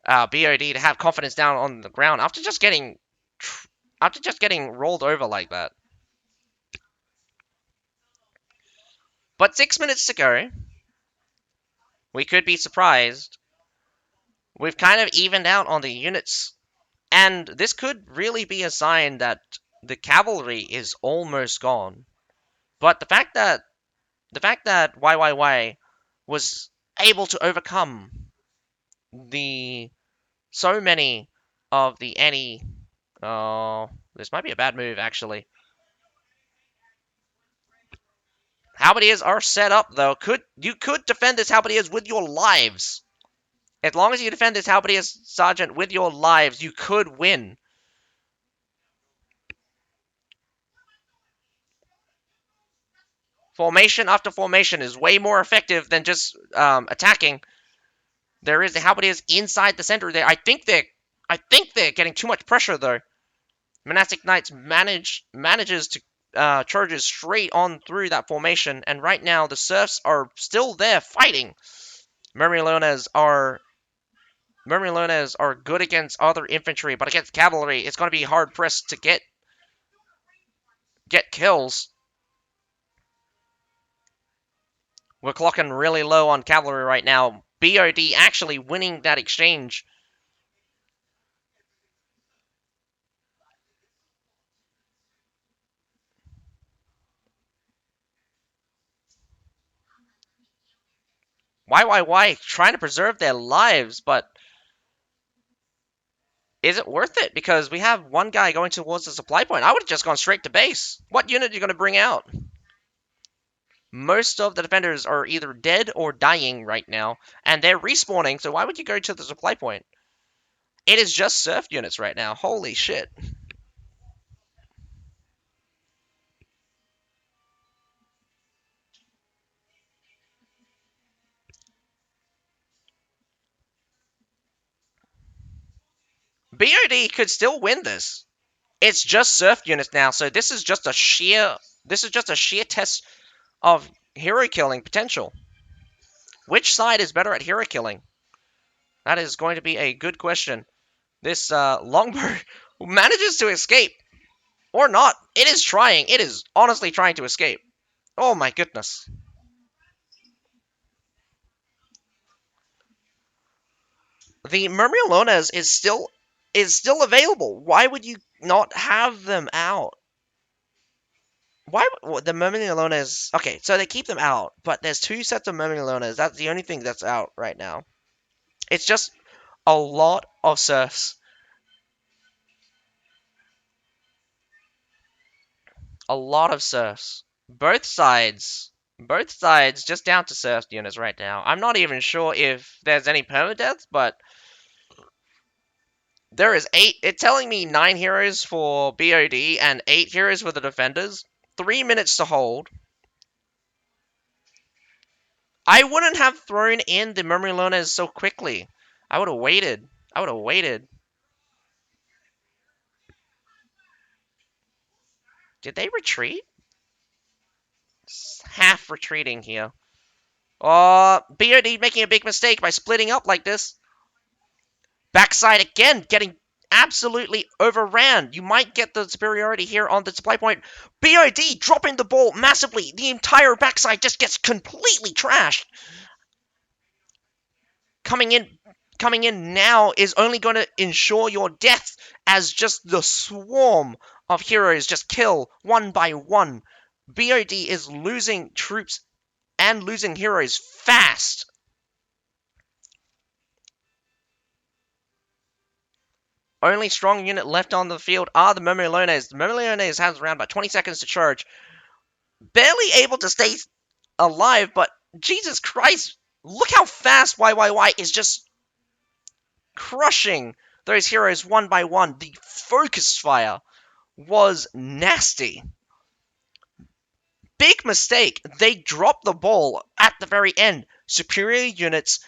BOD to have confidence down on the ground after just getting rolled over like that. But 6 minutes to go. We could be surprised. We've kind of evened out on the units, and this could really be a sign that the cavalry is almost gone. But the fact that YYY was able to overcome the so many of the any oh, this might be a bad move actually. Halberdiers are set up though. You could defend this halberdiers with your lives. As long as you defend this halberdiers sergeant with your lives, you could win. Formation after formation is way more effective than just attacking. There is the halberdiers inside the center there. I think they're getting too much pressure though. Monastic Knights manages to charges straight on through that formation, and right now the serfs are still there fighting. Myrmidons are good against other infantry, but against cavalry, it's going to be hard pressed to get kills. We're clocking really low on cavalry right now. BOD actually winning that exchange. YYY trying to preserve their lives, but is it worth it? Because we have one guy going towards the supply point. I would have just gone straight to base. What unit are you going to bring out? Most of the defenders are either dead or dying right now, and they're respawning, so why would you go to the supply point? It is just surf units right now. Holy shit. BOD could still win this. It's just surf units now, so this is just a sheer test of hero killing potential. Which side is better at hero killing? That is going to be a good question. This longbow manages to escape. Or not. It is trying. It is honestly trying to escape. Oh my goodness. The Murmurlones is still available. Why would you not have them out? Why the Murmurlones? Okay, so they keep them out, but there's two sets of Murmurlones. That's the only thing that's out right now. It's just a lot of surfs. A lot of surfs. Both sides just down to surf units right now. I'm not even sure if there's any permadeaths, but there is 8. It's telling me 9 heroes for BOD and 8 heroes for the defenders. 3 minutes to hold. I wouldn't have thrown in the Murmurlones so quickly. I would have waited. I would have waited. Did they retreat? Half retreating here. Oh, BOD making a big mistake by splitting up like this. Backside again, getting absolutely overran. You might get the superiority here on the supply point. BOD dropping the ball massively. The entire backside just gets completely trashed. Coming in now is only going to ensure your death as just the swarm of heroes just kill one by one. BOD is losing troops and losing heroes fast. Only strong unit left on the field are the Murmurlones. The Murmurlones has around about 20 seconds to charge. Barely able to stay alive, but Jesus Christ, look how fast YYY is just crushing those heroes one by one. The focus fire was nasty. Big mistake. They dropped the ball at the very end. Superior units,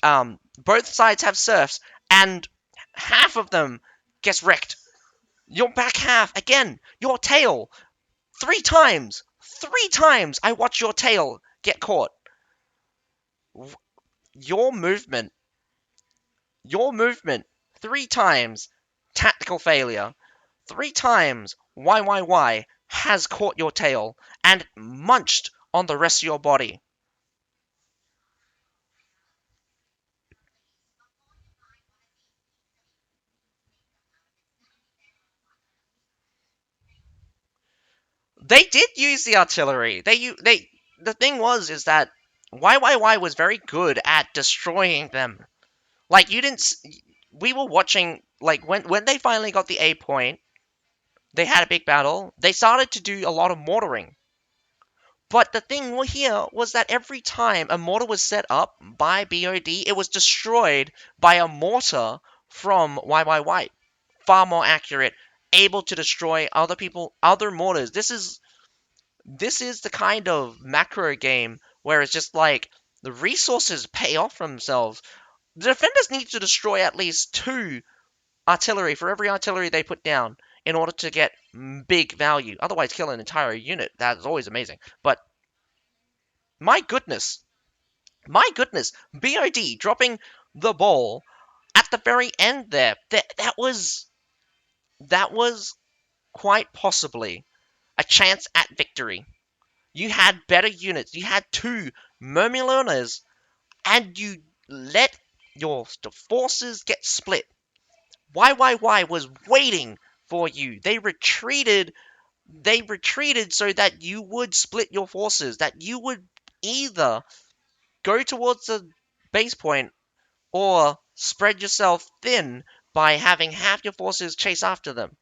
both sides have surfs, and half of them gets wrecked. Your back half, again, your tail. 3 times. 3 times I watched your tail get caught. Your movement. 3 times. Tactical failure. 3 times YYY has caught your tail and munched on the rest of your body. They did use the artillery. The thing was is that YYY was very good at destroying them. Like you didn't we were watching like when they finally got the A point, they had a big battle. They started to do a lot of mortaring. But the thing here was that every time a mortar was set up by BOD, it was destroyed by a mortar from YYY. Far more accurate, able to destroy other mortars. This is the kind of macro game where it's just like the resources pay off for themselves. The defenders need to destroy at least 2 artillery for every artillery they put down in order to get big value. Otherwise, kill an entire unit. That is always amazing. But my goodness, BOD dropping the ball at the very end there. That was quite possibly a chance at victory. You had better units. You had 2 Murmurlones, and you let your forces get split. YYY was waiting for you. They retreated so that you would split your forces, that you would either go towards the base point or spread yourself thin by having half your forces chase after them.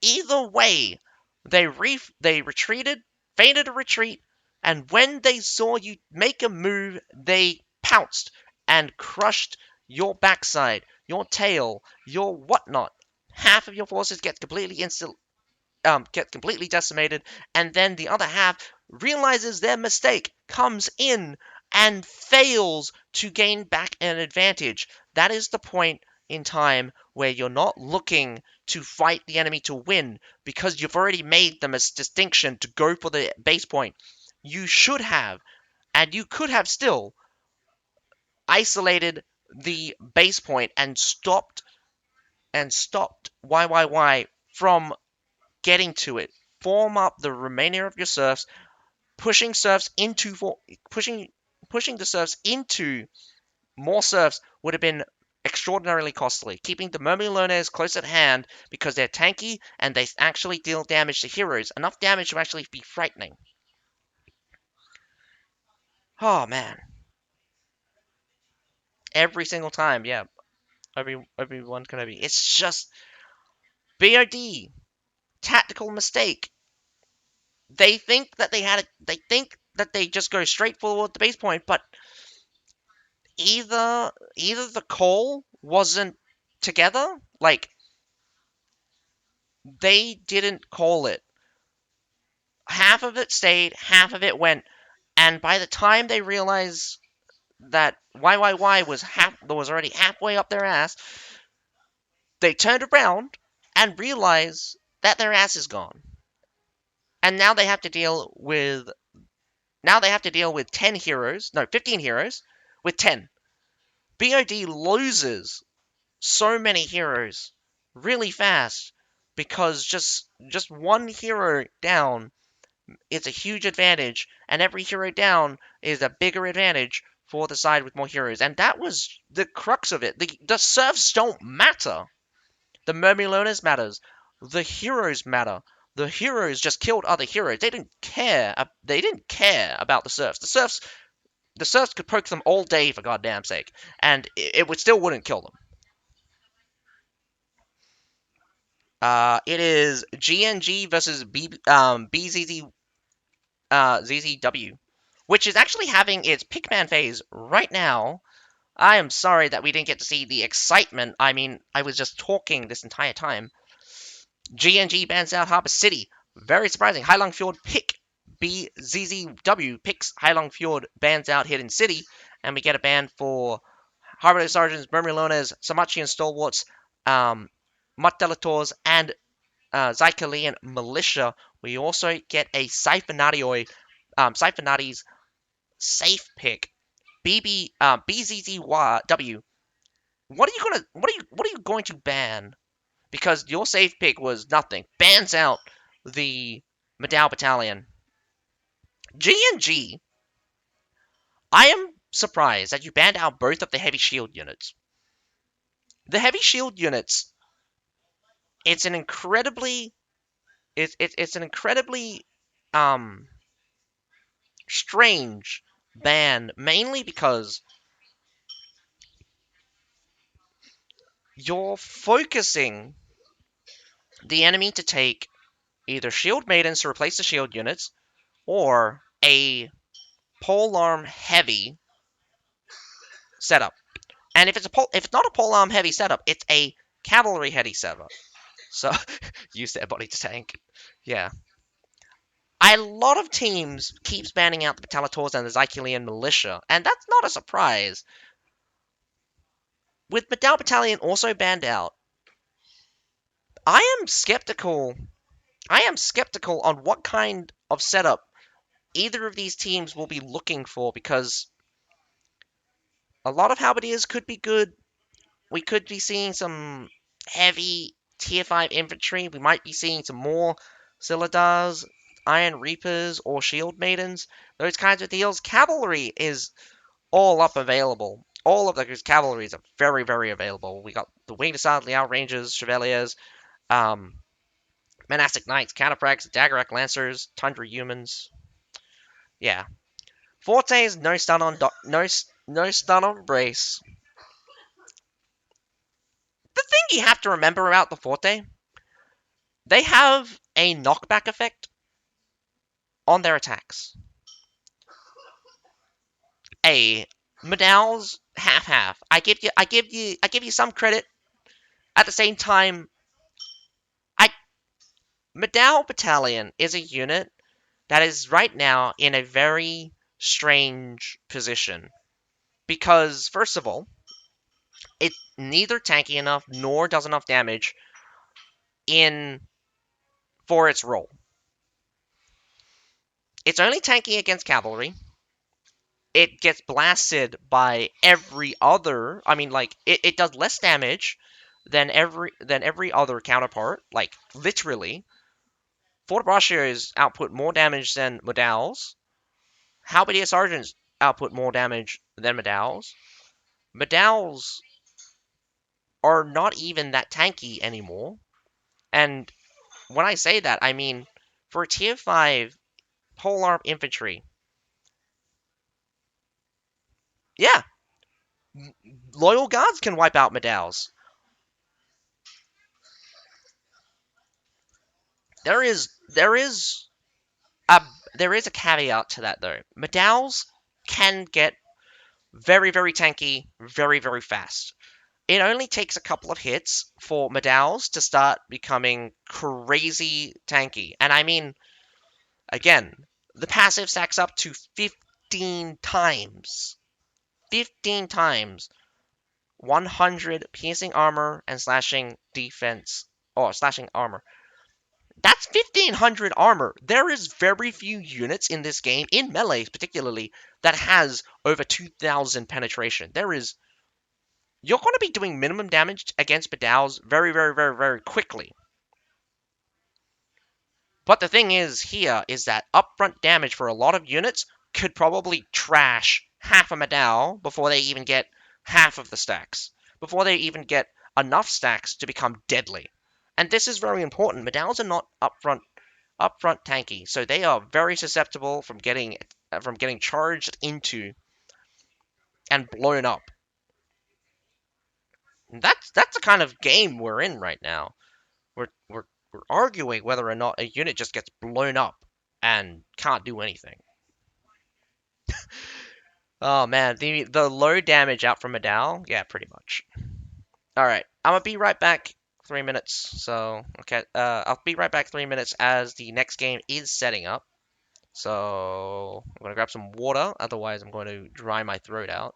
Either way, they retreated, feinted a retreat, and when they saw you make a move, they pounced and crushed your backside, your tail, your whatnot. Half of your forces get completely decimated, and then the other half realizes their mistake, comes in, and fails to gain back an advantage. That is the point in time where you're not looking to fight the enemy to win because you've already made the distinction to go for the base point. You should have, and you could have still, isolated the base point and stopped YYY from getting to it. Form up the remainder of your serfs, pushing serfs into pushing pushing the serfs into more serfs would have been extraordinarily costly. Keeping the Murmillones close at hand because they're tanky and they actually deal damage to heroes, enough damage to actually be frightening. Oh man, every single time, yeah, everyone can be. It's just BOD tactical mistake. They think that they had it. They think that they just go straight forward the base point, but either the call wasn't together, like they didn't call it. Half of it stayed, half of it went, and by the time they realized that YYY was already halfway up their ass, they turned around and realized that their ass is gone. And now they have to deal with 10 heroes, no, 15 heroes with 10. BOD loses so many heroes really fast because just one hero down is a huge advantage, and every hero down is a bigger advantage for the side with more heroes. And that was the crux of it. The serfs don't matter. The Murmilones matters. The heroes matter. The heroes just killed other heroes. They didn't care. They didn't care about the serfs. The serfs could poke them all day for goddamn sake, and it would still wouldn't kill them. It is GNG versus BZZ ZZW, which is actually having its Pickman phase right now. I am sorry that we didn't get to see the excitement. I mean, I was just talking this entire time. GNG bans out Harbor City. Very surprising. Heilong Fjord pick. BZZW picks Heilong Fjord, bans out Hidden City, and we get a ban for Harbor Sergeants, Murmilones, Samachian Stalwarts, Mutt Delators, and Zycalian Militia. We also get a Siphonati's safe pick. BZZW. What are you going to ban? Because your safe pick was nothing. Bans out the Medal Battalion. GNG. I am surprised that you banned out both of the heavy shield units. The heavy shield units. It's an incredibly. It's an incredibly strange ban, mainly because you're focusing the enemy to take either shield maidens to replace the shield units, or a polearm heavy setup. And if it's not a polearm heavy setup, it's a cavalry heavy setup. So use their body to tank. Yeah. A lot of teams keeps banning out the Battalitors and the Zycalian Militia, and that's not a surprise. With Medal Battalion also banned out, I am skeptical. I am skeptical on what kind of setup either of these teams will be looking for, because a lot of halberdiers could be good. We could be seeing some heavy tier 5 infantry. We might be seeing some more Siladars, Iron Reapers, or Shield Maidens. Those kinds of deals. Cavalry is all up available. All of those cavalries are very, very available. We got the Winged Assad, Liao Rangers, Chevaliers, Monastic Knights, Cataphracts, Daggerak Lancers, Tundra Humans. Yeah. Forte's no stun on no stun on brace. The thing you have to remember about the Forte, they have a knockback effect on their attacks. A Medal's half. I give you some credit. At the same time, I Medal Battalion is a unit that is right now in a very strange position because first of all, it's neither tanky enough nor does enough damage in for its role. It's only tanky against cavalry. It gets blasted by every other. I mean, like it does less damage than every other counterpart. Like literally, Fort Brachio's output more damage than Medal's. Halberdier Sergeants output more damage than Medal's. Medal's are not even that tanky anymore. And when I say that, I mean for tier 5 polearm infantry, yeah, loyal guards can wipe out Medal's. There is a there is a caveat to that though. Medal's can get very tanky very fast. It only takes a couple of hits for Medal's to start becoming crazy tanky. And I mean, again, the passive stacks up to 15 times. 15 times 100 piercing armor and slashing defense or slashing armor. That's 1500 armor. There is very few units in this game, in melee particularly, that has over 2000 penetration. You're going to be doing minimum damage against Badals very quickly. But the thing is here is that upfront damage for a lot of units could probably trash half a Madal before they even get half of the stacks. Before they even get enough stacks to become deadly. And this is very important. Madals are not upfront tanky, so they are very susceptible from getting charged into and blown up. And that's the kind of game we're in right now. We're arguing whether or not a unit just gets blown up and can't do anything. Oh man, the low damage out from Madal, yeah, pretty much. All right, I'm gonna be right back. 3 minutes. So okay, I'll be right back 3 minutes as the next game is setting up. So I'm gonna grab some water, otherwise I'm going to dry my throat out.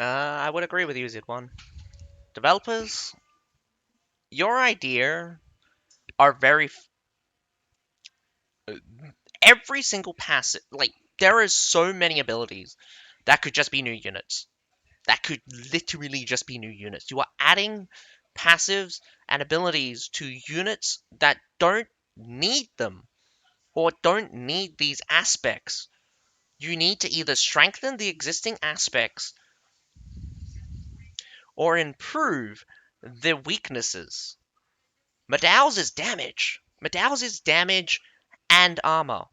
I would agree with you, Zid1. Developers, your idea are every single passive. Like there is so many abilities that could just be new units. That could literally just be new units. You are adding passives and abilities to units that don't need them or don't need these aspects. You need to either strengthen the existing aspects or improve the weaknesses. Medal's is damage. Medal's is damage and armor.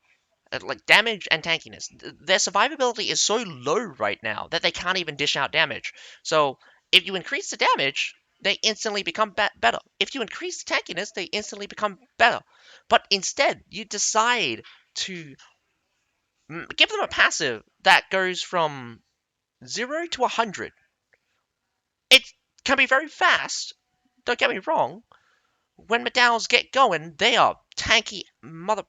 Like damage and tankiness. Their survivability is so low right now that they can't even dish out damage. So if you increase the damage, they instantly become better. If you increase tankiness, they instantly become better. But instead, you decide to give them a passive that goes from 0 to 100. It can be very fast, don't get me wrong. When Medows get going, they are tanky mother...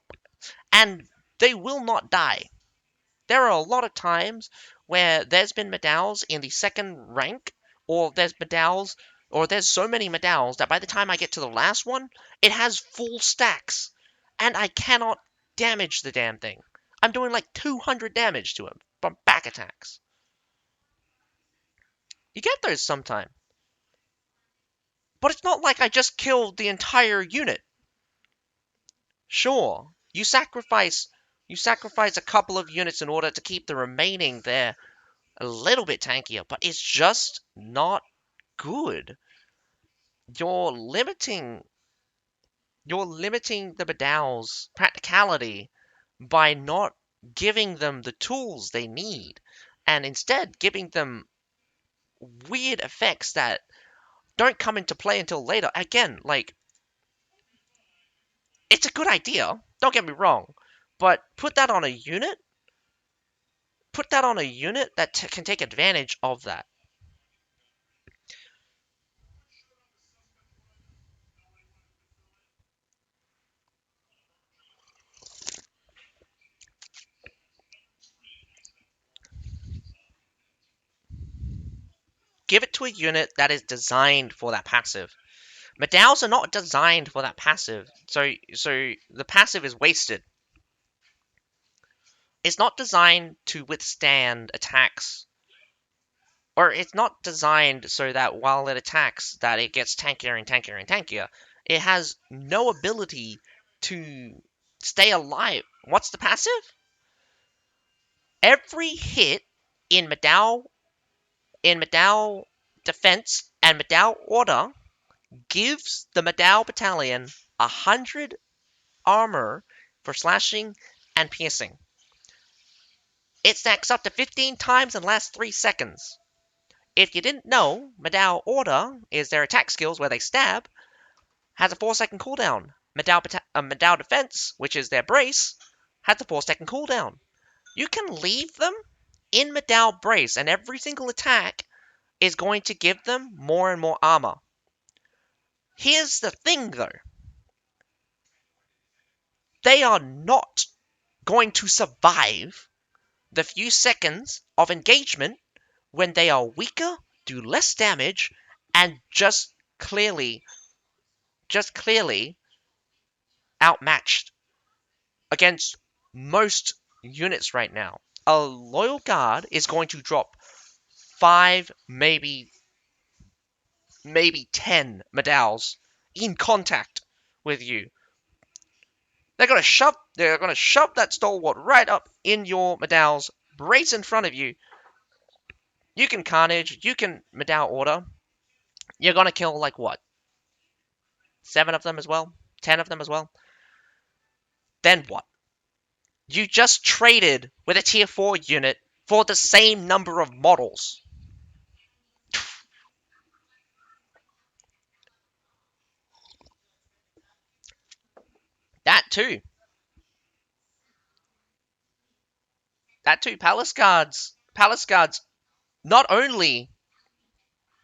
And they will not die. There are a lot of times where there's been Medows in the second rank, or there's so many Medows that by the time I get to the last one, it has full stacks, and I cannot damage the damn thing. I'm doing like 200 damage to him from back attacks. You get those sometimes. But it's not like I just killed the entire unit. Sure, you sacrifice a couple of units in order to keep the remaining there a little bit tankier, but it's just not good. You're limiting you're limiting the Badow's practicality by not giving them the tools they need, and instead giving them weird effects that don't come into play until later. Again, like, it's a good idea, don't get me wrong, but put that on a unit that can take advantage of that. Give it to a unit that is designed for that passive. Medows are not designed for that passive, so the passive is wasted. It's not designed to withstand attacks, or it's not designed so that while it attacks, that it gets tankier and tankier and tankier. It has no ability to stay alive. What's the passive? Every hit in Medow defense and Medow order gives the Medow battalion 100 armor for slashing and piercing. It stacks up to 15 times and lasts 3 seconds. If you didn't know, Medow Order is their attack skills where they stab, has a 4-second cooldown. Medow Defense, which is their brace, has a 4-second cooldown. You can leave them in Medow Brace, and every single attack is going to give them more and more armor. Here's the thing, though. They are not going to survive the few seconds of engagement when they are weaker, do less damage, and just clearly outmatched against most units right now. A loyal guard is going to drop 5, maybe 10 Medows in contact with you. They're gonna shove that stalwart right up in your Medows, brace in front of you. You can Carnage, you can Medow Order. You're gonna kill like what? 7 of them as well? 10 of them as well? Then what? You just traded with a tier 4 unit for the same number of models. That too. That too. Palace guards. Not only,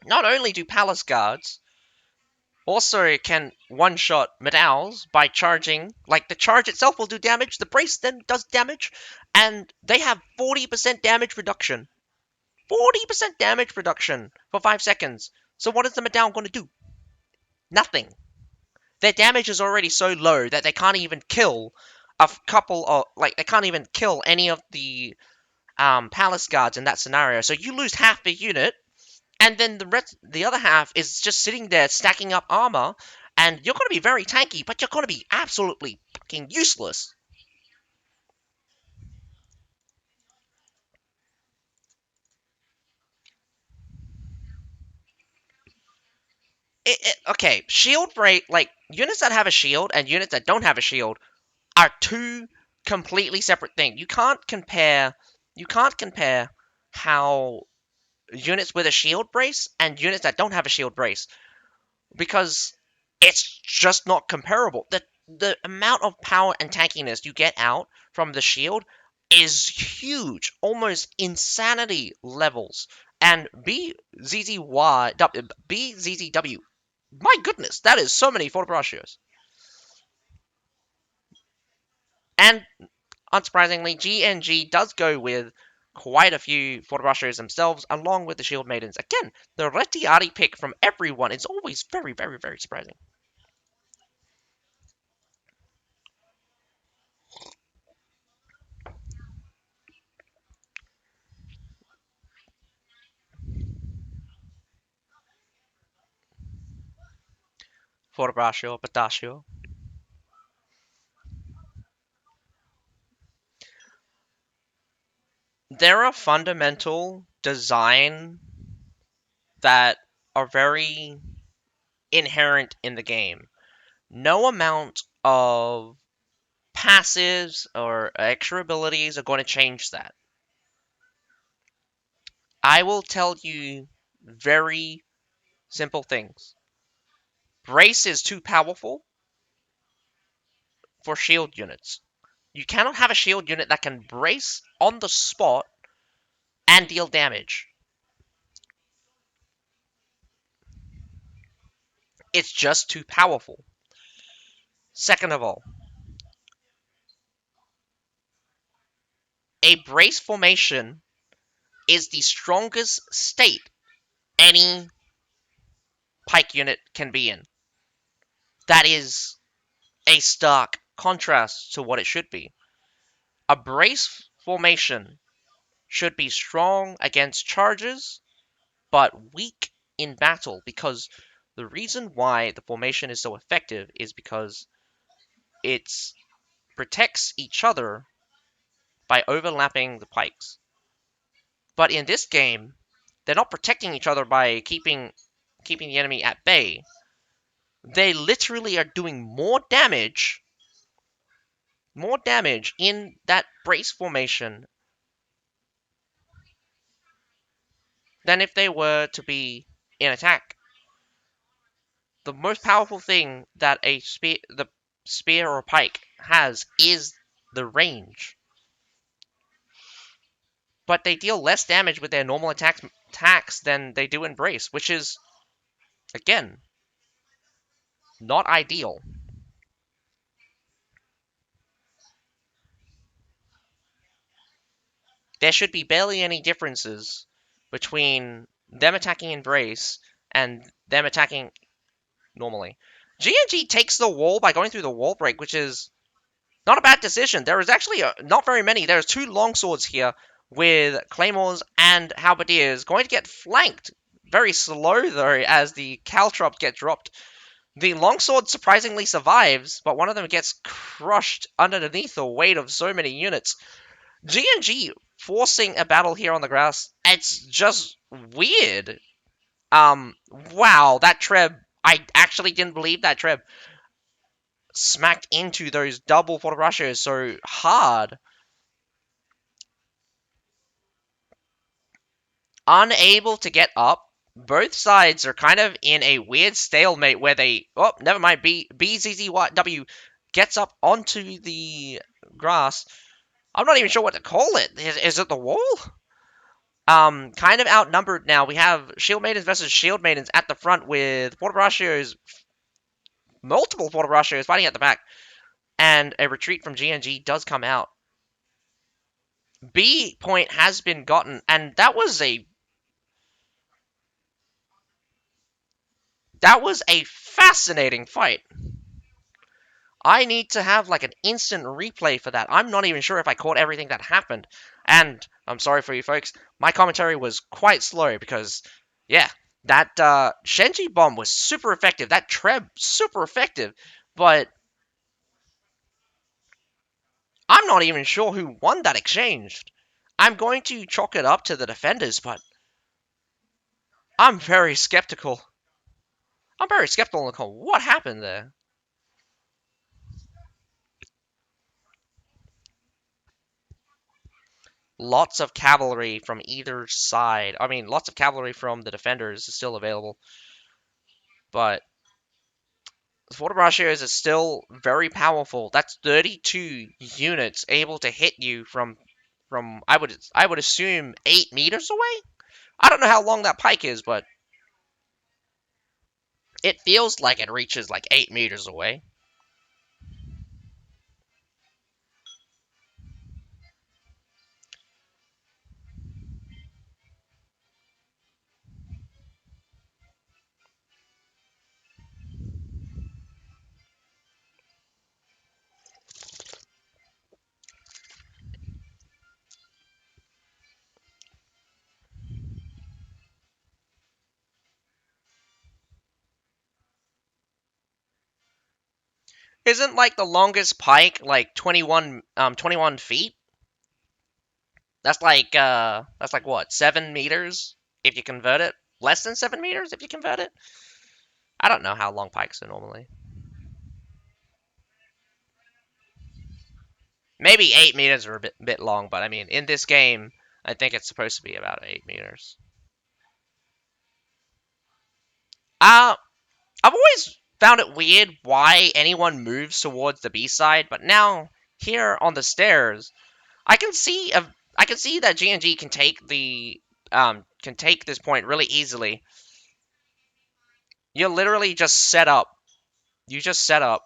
not only do palace guards also can one-shot Medows by charging. Like, the charge itself will do damage. The brace then does damage, and they have 40% damage reduction. 40% damage reduction for 5 seconds. So what is the Medow going to do? Nothing. Their damage is already so low that they can't even kill they can't even kill any of the palace guards in that scenario. So you lose half the unit, and then the other half is just sitting there stacking up armor, and you're going to be very tanky, but you're going to be absolutely fucking useless. Okay, shield rate, like, units that have a shield and units that don't have a shield are two completely separate things. You can't compare how units with a shield brace and units that don't have a shield brace. because it's just not comparable. The amount of power and tankiness you get out from the shield is huge, almost insanity levels. And BZZW, my goodness, that is so many Forte. And unsurprisingly, GNG does go with quite a few Forte themselves, along with the Shield Maidens. Again, the Retiari pick from everyone is always very, very, very surprising. Forte, Pistachio. There are fundamental design that are very inherent in the game. No amount of passives or extra abilities are going to change that. I will tell you very simple things. Brace is too powerful for shield units. You cannot have a shield unit that can brace on the spot and deal damage. It's just too powerful. Second of all, a brace formation is the strongest state any pike unit can be in. That is a stark contrast to what it should be. A brace formation should be strong against charges, but weak in battle, because the reason why the formation is so effective is because it protects each other by overlapping the pikes. But in this game, they're not protecting each other by keeping the enemy at bay. They literally are doing more damage in that brace formation than if they were to be in attack. The most powerful thing that the spear or pike has is the range. But they deal less damage with their normal attacks than they do in brace, which is, again, not ideal. There should be barely any differences between them attacking in brace and them attacking normally. GNG takes the wall by going through the wall break, which is not a bad decision. There is actually not very many. There's two longswords here with claymores and halberdiers going to get flanked. Very slow though, as the caltrops get dropped. The longsword surprisingly survives, but one of them gets crushed underneath the weight of so many units. GNG forcing a battle here on the grass. It's just weird. Wow, that Treb. I actually didn't believe that Treb smacked into those double Forte so hard. Unable to get up. Both sides are kind of in a weird stalemate where they. Oh, never mind. BZZW gets up onto the grass. I'm not even sure what to call it. Is it the wall? Kind of outnumbered now. We have Shield Maidens versus Shield Maidens at the front with multiple Forte fighting at the back. And a retreat from GNG does come out. B point has been gotten, and that was a fascinating fight. I need to have like an instant replay for that. I'm not even sure if I caught everything that happened. And I'm sorry for you folks, my commentary was quite slow because, yeah, that Shenji bomb was super effective. That Treb, super effective. But I'm not even sure who won that exchange. I'm going to chalk it up to the defenders, but I'm very skeptical. I'm very skeptical on what happened there. Lots of cavalry from either side. I mean, lots of cavalry from the defenders is still available, but Water Barrages is still very powerful. That's 32 units able to hit you from I would assume 8 meters away. I don't know how long that pike is, but it feels like it reaches like 8 meters away. Isn't like the longest pike like 21 feet? That's like what, 7 meters if you convert it? Less than 7 meters if you convert it? I don't know how long pikes are normally. Maybe 8 meters are a bit long, but I mean, in this game, I think it's supposed to be about 8 meters. Uh, I've always found it weird why anyone moves towards the B side, but now here on the stairs, I can see that GNG can take this point really easily. You literally just set up. You just set up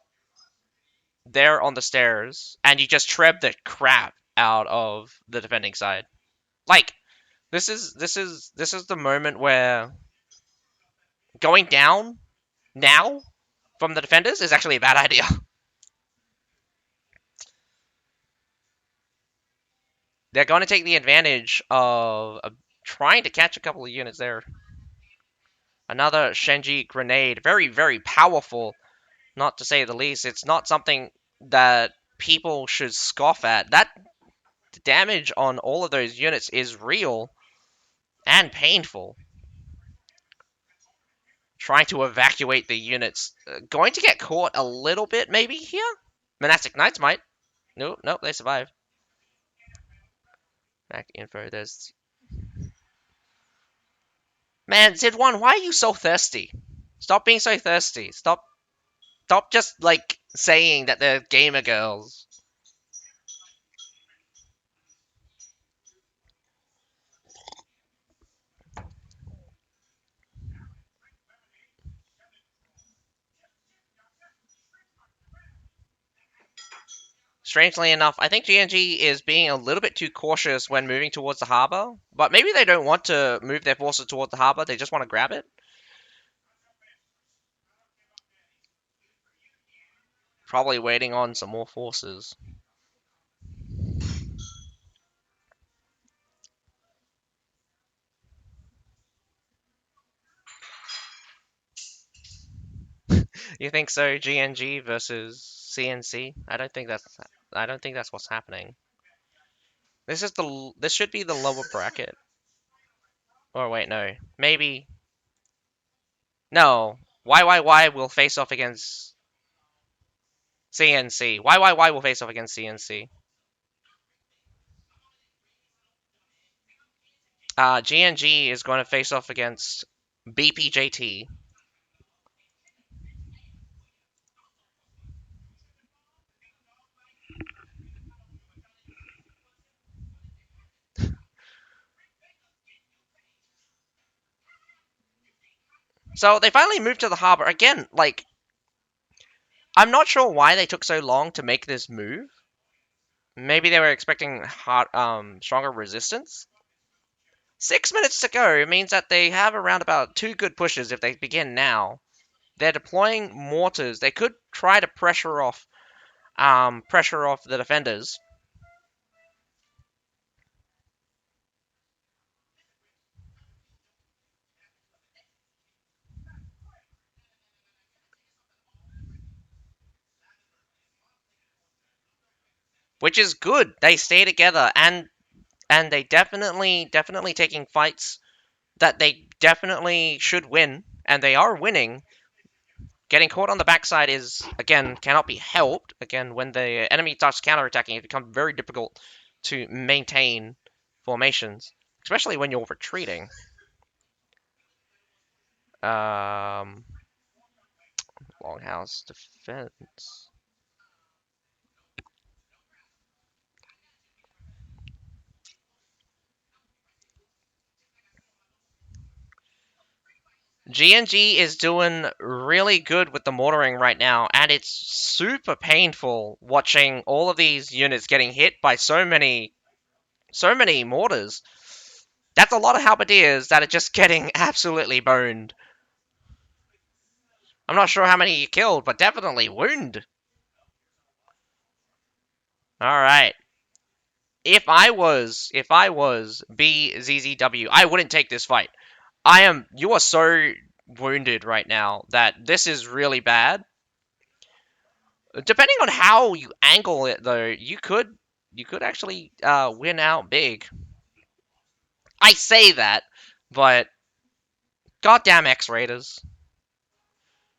there on the stairs, and you just treb the crap out of the defending side. Like this is the moment where going down now from the defenders is actually a bad idea. They're going to take the advantage of trying to catch a couple of units there. Another Shenji grenade, very very powerful, not to say the least. It's not something that people should scoff at. That damage on all of those units is real and painful. Trying to evacuate the units. Going to get caught a little bit, maybe, here? Monastic Knights might. Nope, nope, they survive. Back info, there's... Man, Zid1, why are you so thirsty? Stop being so thirsty. Stop just, like, saying that they're gamer girls. Strangely enough, I think GNG is being a little bit too cautious when moving towards the harbor. But maybe they don't want to move their forces towards the harbor, they just want to grab it. Probably waiting on some more forces. You think so? GNG versus CNC? I don't think that's what's happening. This should be the lower bracket. Or wait, no. Maybe no. YYY will face off against CNC. YYY will face off against CNC. GNG is going to face off against BPJT. So they finally moved to the harbor again. Like, I'm not sure why they took so long to make this move. Maybe they were expecting stronger resistance. 6 minutes to go means that they have around about 2 good pushes if they begin now. They're deploying mortars. They could try to pressure off the defenders. Which is good. They stay together and they definitely taking fights that they definitely should win, and they are winning. Getting caught on the backside is, again, cannot be helped. Again, when the enemy starts counterattacking, it becomes very difficult to maintain formations, especially when you're retreating. Longhouse defense. GNG is doing really good with the mortaring right now, and it's super painful watching all of these units getting hit by so many mortars. That's a lot of halberdiers that are just getting absolutely boned. I'm not sure how many you killed, but definitely wound. All right. If I was BZZW, I wouldn't take this fight. You are so wounded right now that this is really bad. Depending on how you angle it, though, you could actually win out big. I say that, but goddamn X-Raiders.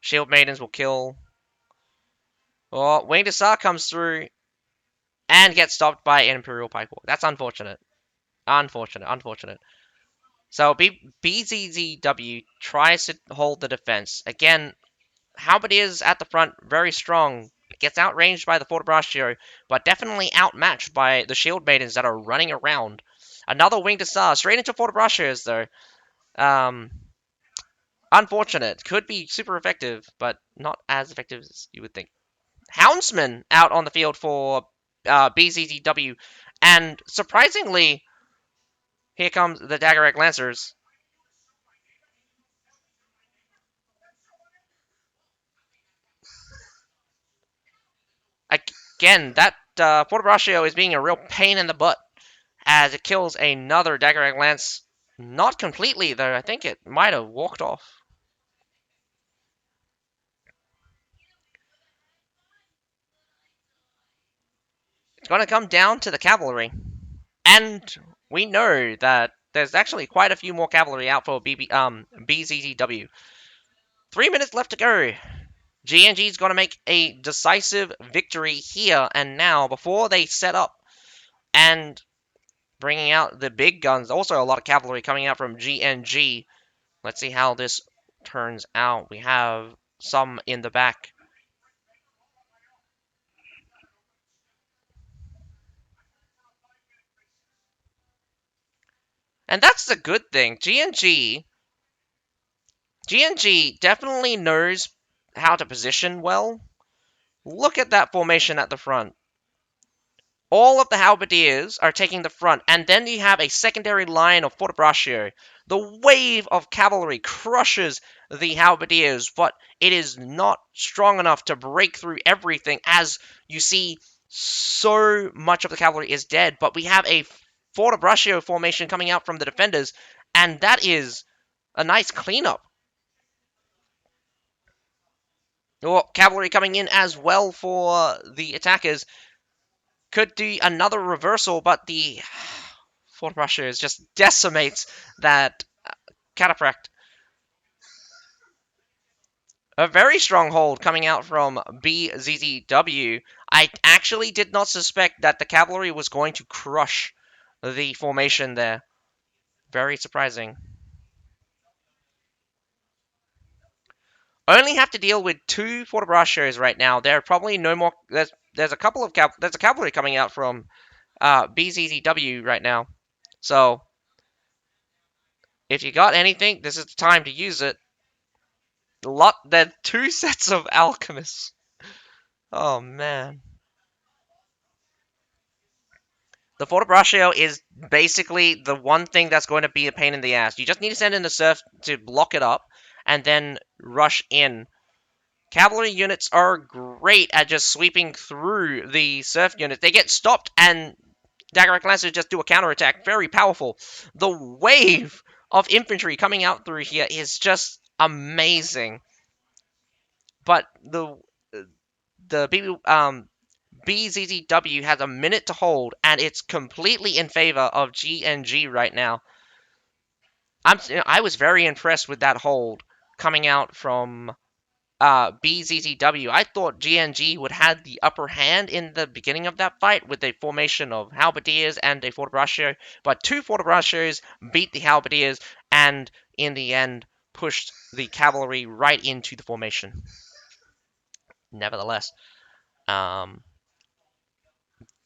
Shield Maidens will kill. Oh, Winged Hussar comes through and gets stopped by an Imperial Pikewalk. That's unfortunate. Unfortunate. So BZZW tries to hold the defense. Again, Halberdiers at the front, very strong. Gets outranged by the Fortebraccio, but definitely outmatched by the Shield Maidens that are running around. Another Winged Hussar, straight into Fortebraccios, though. Um, Unfortunate. Could be super effective, but not as effective as you would think. Houndsman out on the field for BZZW, and surprisingly, here comes the Daggerack Lancers. Again, that Fortebraccio is being a real pain in the butt as it kills another Daggerack Lance. Not completely, though. I think it might have walked off. It's going to come down to the cavalry. And we know that there's actually quite a few more cavalry out for BZZW. 3 minutes left to go. GNG is going to make a decisive victory here and now before they set up and bringing out the big guns. Also, a lot of cavalry coming out from GNG. Let's see how this turns out. We have some in the back. And that's the good thing. GNG definitely knows how to position well. Look at that formation at the front. All of the halberdiers are taking the front, and then you have a secondary line of Fortebraccio. The wave of cavalry crushes the halberdiers, but it is not strong enough to break through everything, as you see so much of the cavalry is dead. But we have a Fortebraccio formation coming out from the defenders, and that is a nice cleanup. Well, cavalry coming in as well for the attackers. Could do another reversal, but the Fortebraccio just decimates that cataphract. A very strong hold coming out from BZZW. I actually did not suspect that the cavalry was going to crush the formation there. Very surprising. Only have to deal with two Fortebraccios right now. There are probably no more. There's a couple of there's a cavalry coming out from BZZW right now. So if you got anything, this is the time to use it. There's two sets of alchemists. Oh man. The Fortebraccio is basically the one thing that's going to be a pain in the ass. You just need to send in the surf to block it up and then rush in. Cavalry units are great at just sweeping through the surf units. They get stopped and Daggerack Lancers just do a counterattack. Very powerful. The wave of infantry coming out through here is just amazing. But BZZW has a minute to hold, and it's completely in favor of GNG right now. I was very impressed with that hold coming out from BZZW. I thought GNG would have the upper hand in the beginning of that fight with a formation of halberdiers and a Fortebraccio, but two Fortebraccios beat the halberdiers and, in the end, pushed the cavalry right into the formation. nevertheless, um,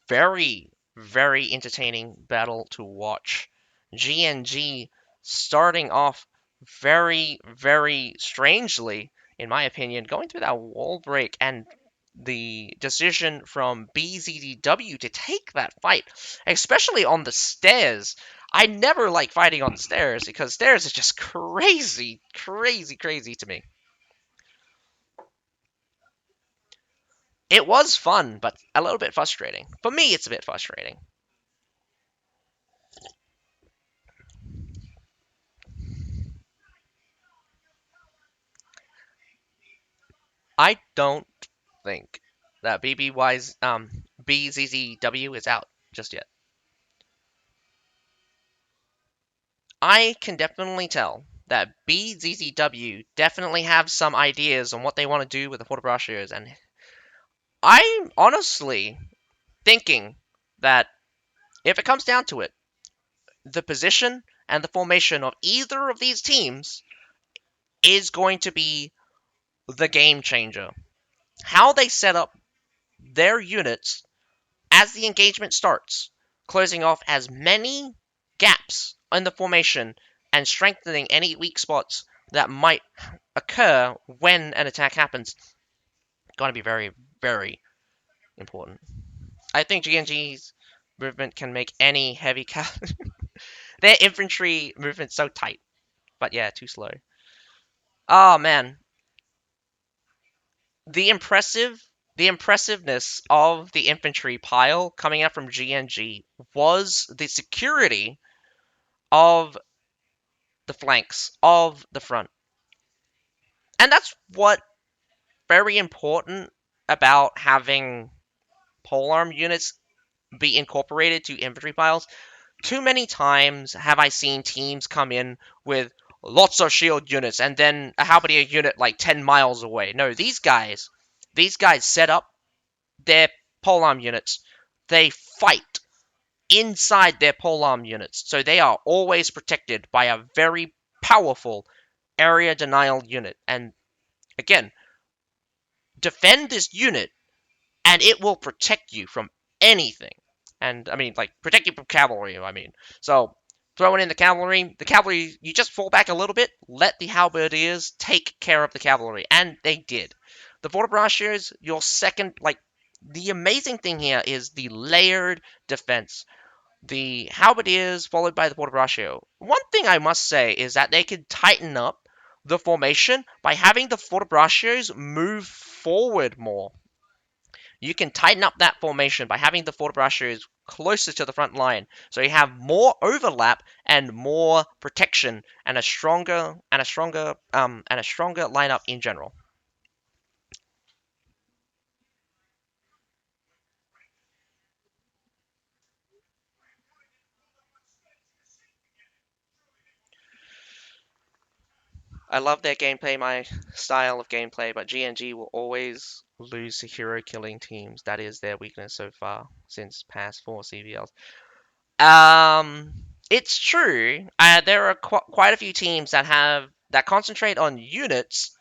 very, very entertaining battle to watch. GNG starting off very, very strangely, in my opinion, going through that wall break and the decision from BZDW to take that fight, especially on the stairs. I never like fighting on the stairs because stairs is just crazy, crazy, crazy to me. It was fun, but a little bit frustrating. For me, it's a bit frustrating. I don't think that BZZW is out just yet. I can definitely tell that BZZW definitely have some ideas on what they want to do with the Fortebrachers, and I'm honestly thinking that if it comes down to it, the position and the formation of either of these teams is going to be the game changer. How they set up their units as the engagement starts, closing off as many gaps in the formation and strengthening any weak spots that might occur when an attack happens. Going to be very, very important. I think GNG's movement can make any heavy Their infantry movement's so tight, but yeah, too slow. Oh man, the impressiveness of the infantry pile coming out from GNG was the security of the flanks of the front. And that's what very important about having polearm units be incorporated to infantry piles. Too many times have I seen teams come in with lots of shield units and then a halberdier unit like 10 miles away. No, these guys set up their polearm units. They fight inside their polearm units. So they are always protected by a very powerful area denial unit. And again, defend this unit and it will protect you from anything. And I mean, like, protect you from cavalry, I mean. So, throwing in the cavalry, you just fall back a little bit, let the halberdiers take care of the cavalry. And they did. The Vortebraciers, your second, like, the amazing thing here is the layered defense. The halberdiers followed by the Vortebraccio. One thing I must say is that they could tighten up the formation by having the Vortebraccios move forward more. You can tighten up that formation by having the Fortebrachers closer to the front line, so you have more overlap and more protection and a stronger lineup in general. I love their gameplay, my style of gameplay, but GNG will always lose to hero killing teams. That is their weakness so far since past four CBLs. It's true. There are quite a few teams that concentrate on units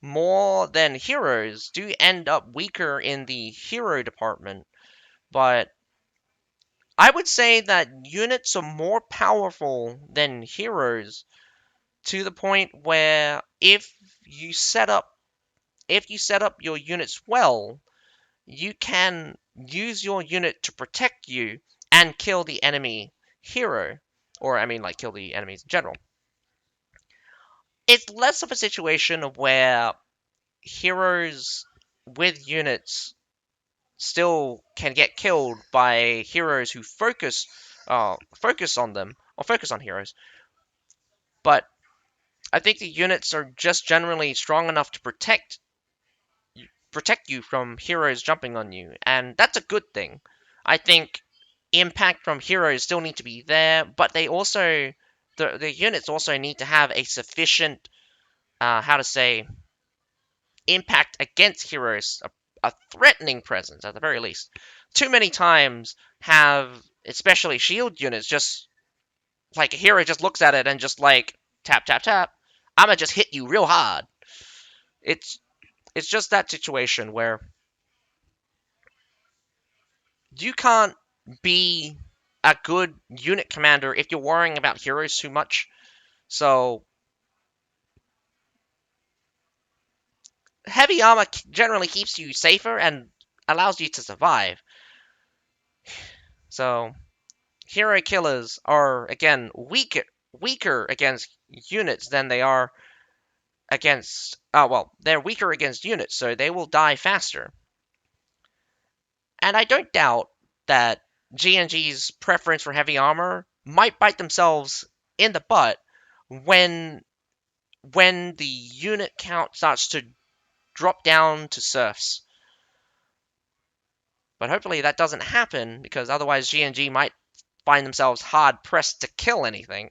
more than heroes do end up weaker in the hero department, but I would say that units are more powerful than heroes to the point where if you set up your units well, you can use your unit to protect you and kill the enemy hero, or I mean like kill the enemies in general. It's less of a situation of where heroes with units still can get killed by heroes who focus on them or focus on heroes. But I think the units are just generally strong enough to protect you from heroes jumping on you, and that's a good thing. I think impact from heroes still need to be there, but the units also need to have a sufficient how to say impact against heroes, a threatening presence at the very least. Too many times have, especially shield units, just like a hero just looks at it and just like tap tap tap. I'm gonna just hit you real hard. It's it's just that situation where you can't be a good unit commander if you're worrying about heroes too much. So heavy armor generally keeps you safer and allows you to survive. So hero killers are again weaker against units than they are against well, they're weaker against units, so they will die faster. And I don't doubt that GNG's preference for heavy armor might bite themselves in the butt when the unit count starts to drop down to serfs. But hopefully that doesn't happen, because otherwise GNG might find themselves hard pressed to kill anything.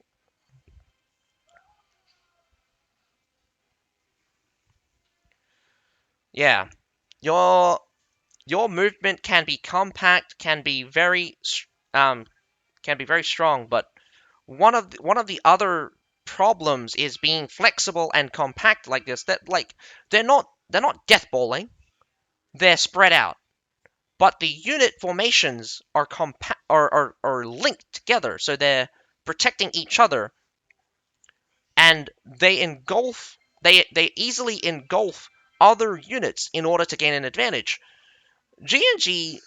Yeah, your movement can be compact, um can be very strong, but one of the other problems is being flexible and compact like this. That like they're not death balling, they're spread out, but the unit formations are are linked together, so they're protecting each other, and they easily engulf other units in order to gain an advantage. GNG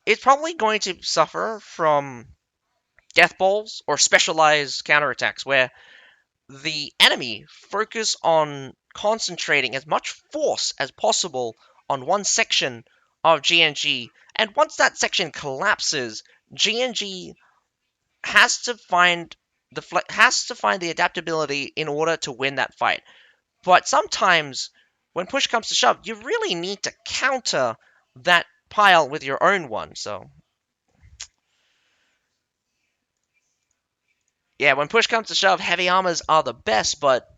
is probably going to suffer from death balls or specialized counterattacks where the enemy focus on concentrating as much force as possible on one section of GNG, and once that section collapses, GNG has to find the adaptability in order to win that fight. But sometimes, when push comes to shove, you really need to counter that pile with your own one. So yeah, when push comes to shove, heavy armors are the best, but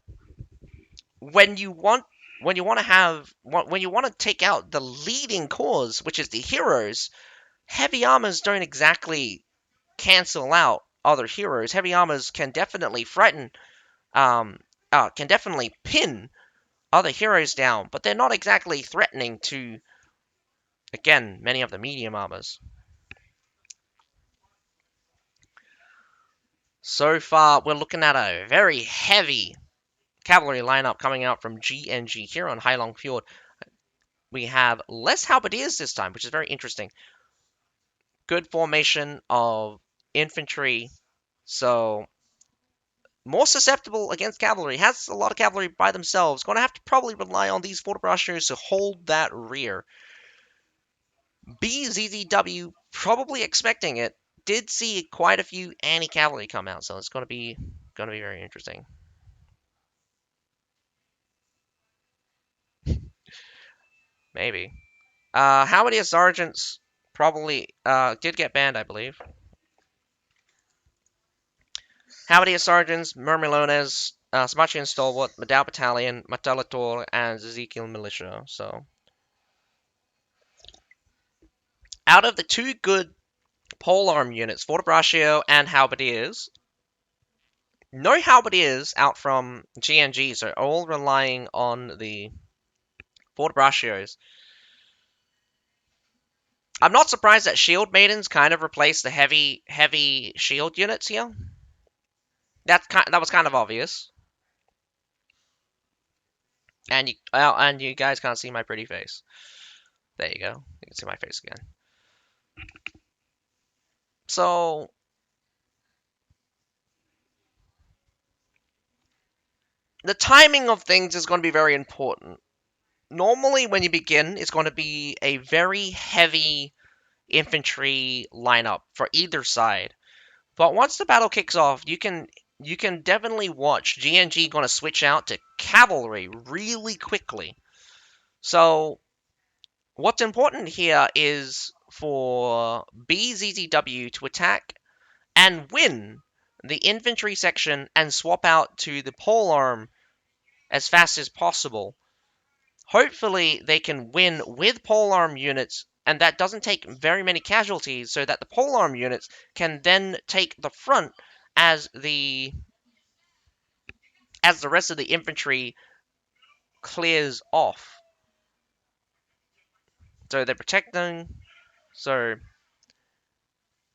when you want when you want to take out the leading cause, which is the heroes, heavy armors don't exactly cancel out other heroes. Heavy armors can definitely can definitely pin other heroes down, but they're not exactly threatening to, again, many of the medium armors. So far, we're looking at a very heavy cavalry lineup coming out from GNG here on Heilong Fjord. We have less halberdiers this time, which is very interesting. Good formation of infantry, so more susceptible against cavalry. Has a lot of cavalry by themselves. Going to have to probably rely on these Fortbrashers to hold that rear. BZZW, probably expecting it, did see quite a few anti-cavalry come out, so it's going to be very interesting. Maybe. Halberdier sergeants probably did get banned, I believe. Halberdier sergeants, Murmilones, Smachian Stalwart, Madao Battalion, Matalator, and Ezekiel Militia. So, out of the two good polearm units, Fortebraccio and Halberdiers, no Halberdiers out from GNGs are all relying on the Fortebraccios. I'm not surprised that Shield Maidens kind of replaced the heavy shield units here. That was kind of obvious. And you guys can't see my pretty face. There you go. You can see my face again. So the timing of things is going to be very important. Normally, when you begin, it's going to be a very heavy infantry lineup for either side. But once the battle kicks off, you can definitely watch GNG going to switch out to cavalry really quickly. So what's important here is for BZZW to attack and win the infantry section and swap out to the polearm as fast as possible. Hopefully, they can win with polearm units, and that doesn't take very many casualties, so that the polearm units can then take the front as the rest of the infantry clears off. So they're protecting. So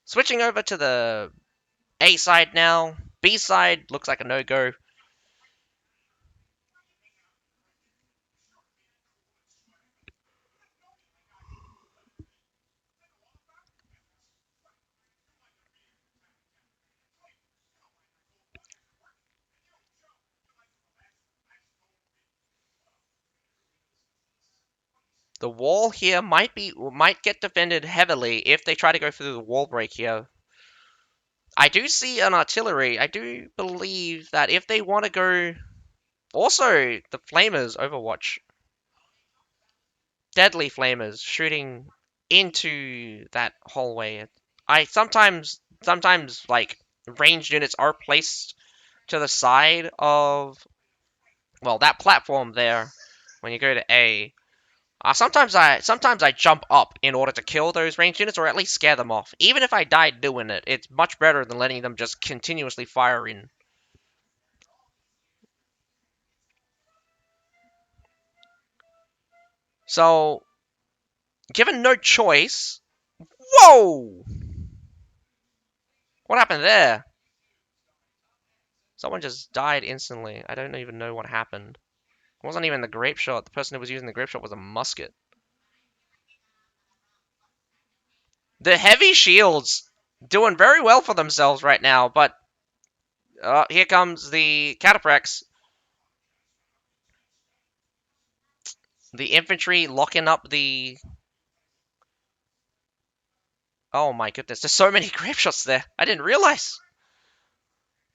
switching over to the A side now. B side looks like a no-go. The wall here might get defended heavily if they try to go through the wall break here. I do see an artillery. I do believe that if they want to go, also the flamers Overwatch, deadly flamers shooting into that hallway. I sometimes like ranged units are placed to the side of, well, that platform there when you go to A. Sometimes I jump up in order to kill those ranged units or at least scare them off. Even if I die doing it, it's much better than letting them just continuously fire in. So, given no choice, whoa! What happened there? Someone just died instantly. I don't even know what happened. It wasn't even the grape shot. The person who was using the grape shot was a musket. The heavy shields doing very well for themselves right now, but here comes the Cataprex. The infantry locking up the... Oh my goodness, there's so many grape shots there. I didn't realize.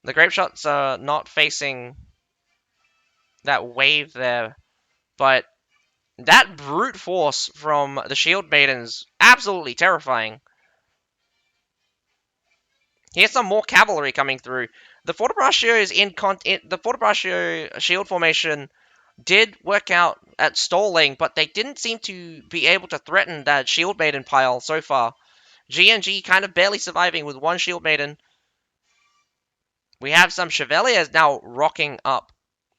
The grape shots are not facing that wave there, but that brute force from the shield maidens, absolutely terrifying. Here's some more cavalry coming through. The Fortibraccio the Fortibraccio shield formation did work out at stalling, but they didn't seem to be able to threaten that shield maiden pile so far. GNG kind of barely surviving with one shield maiden. We have some Chevaliers now rocking up,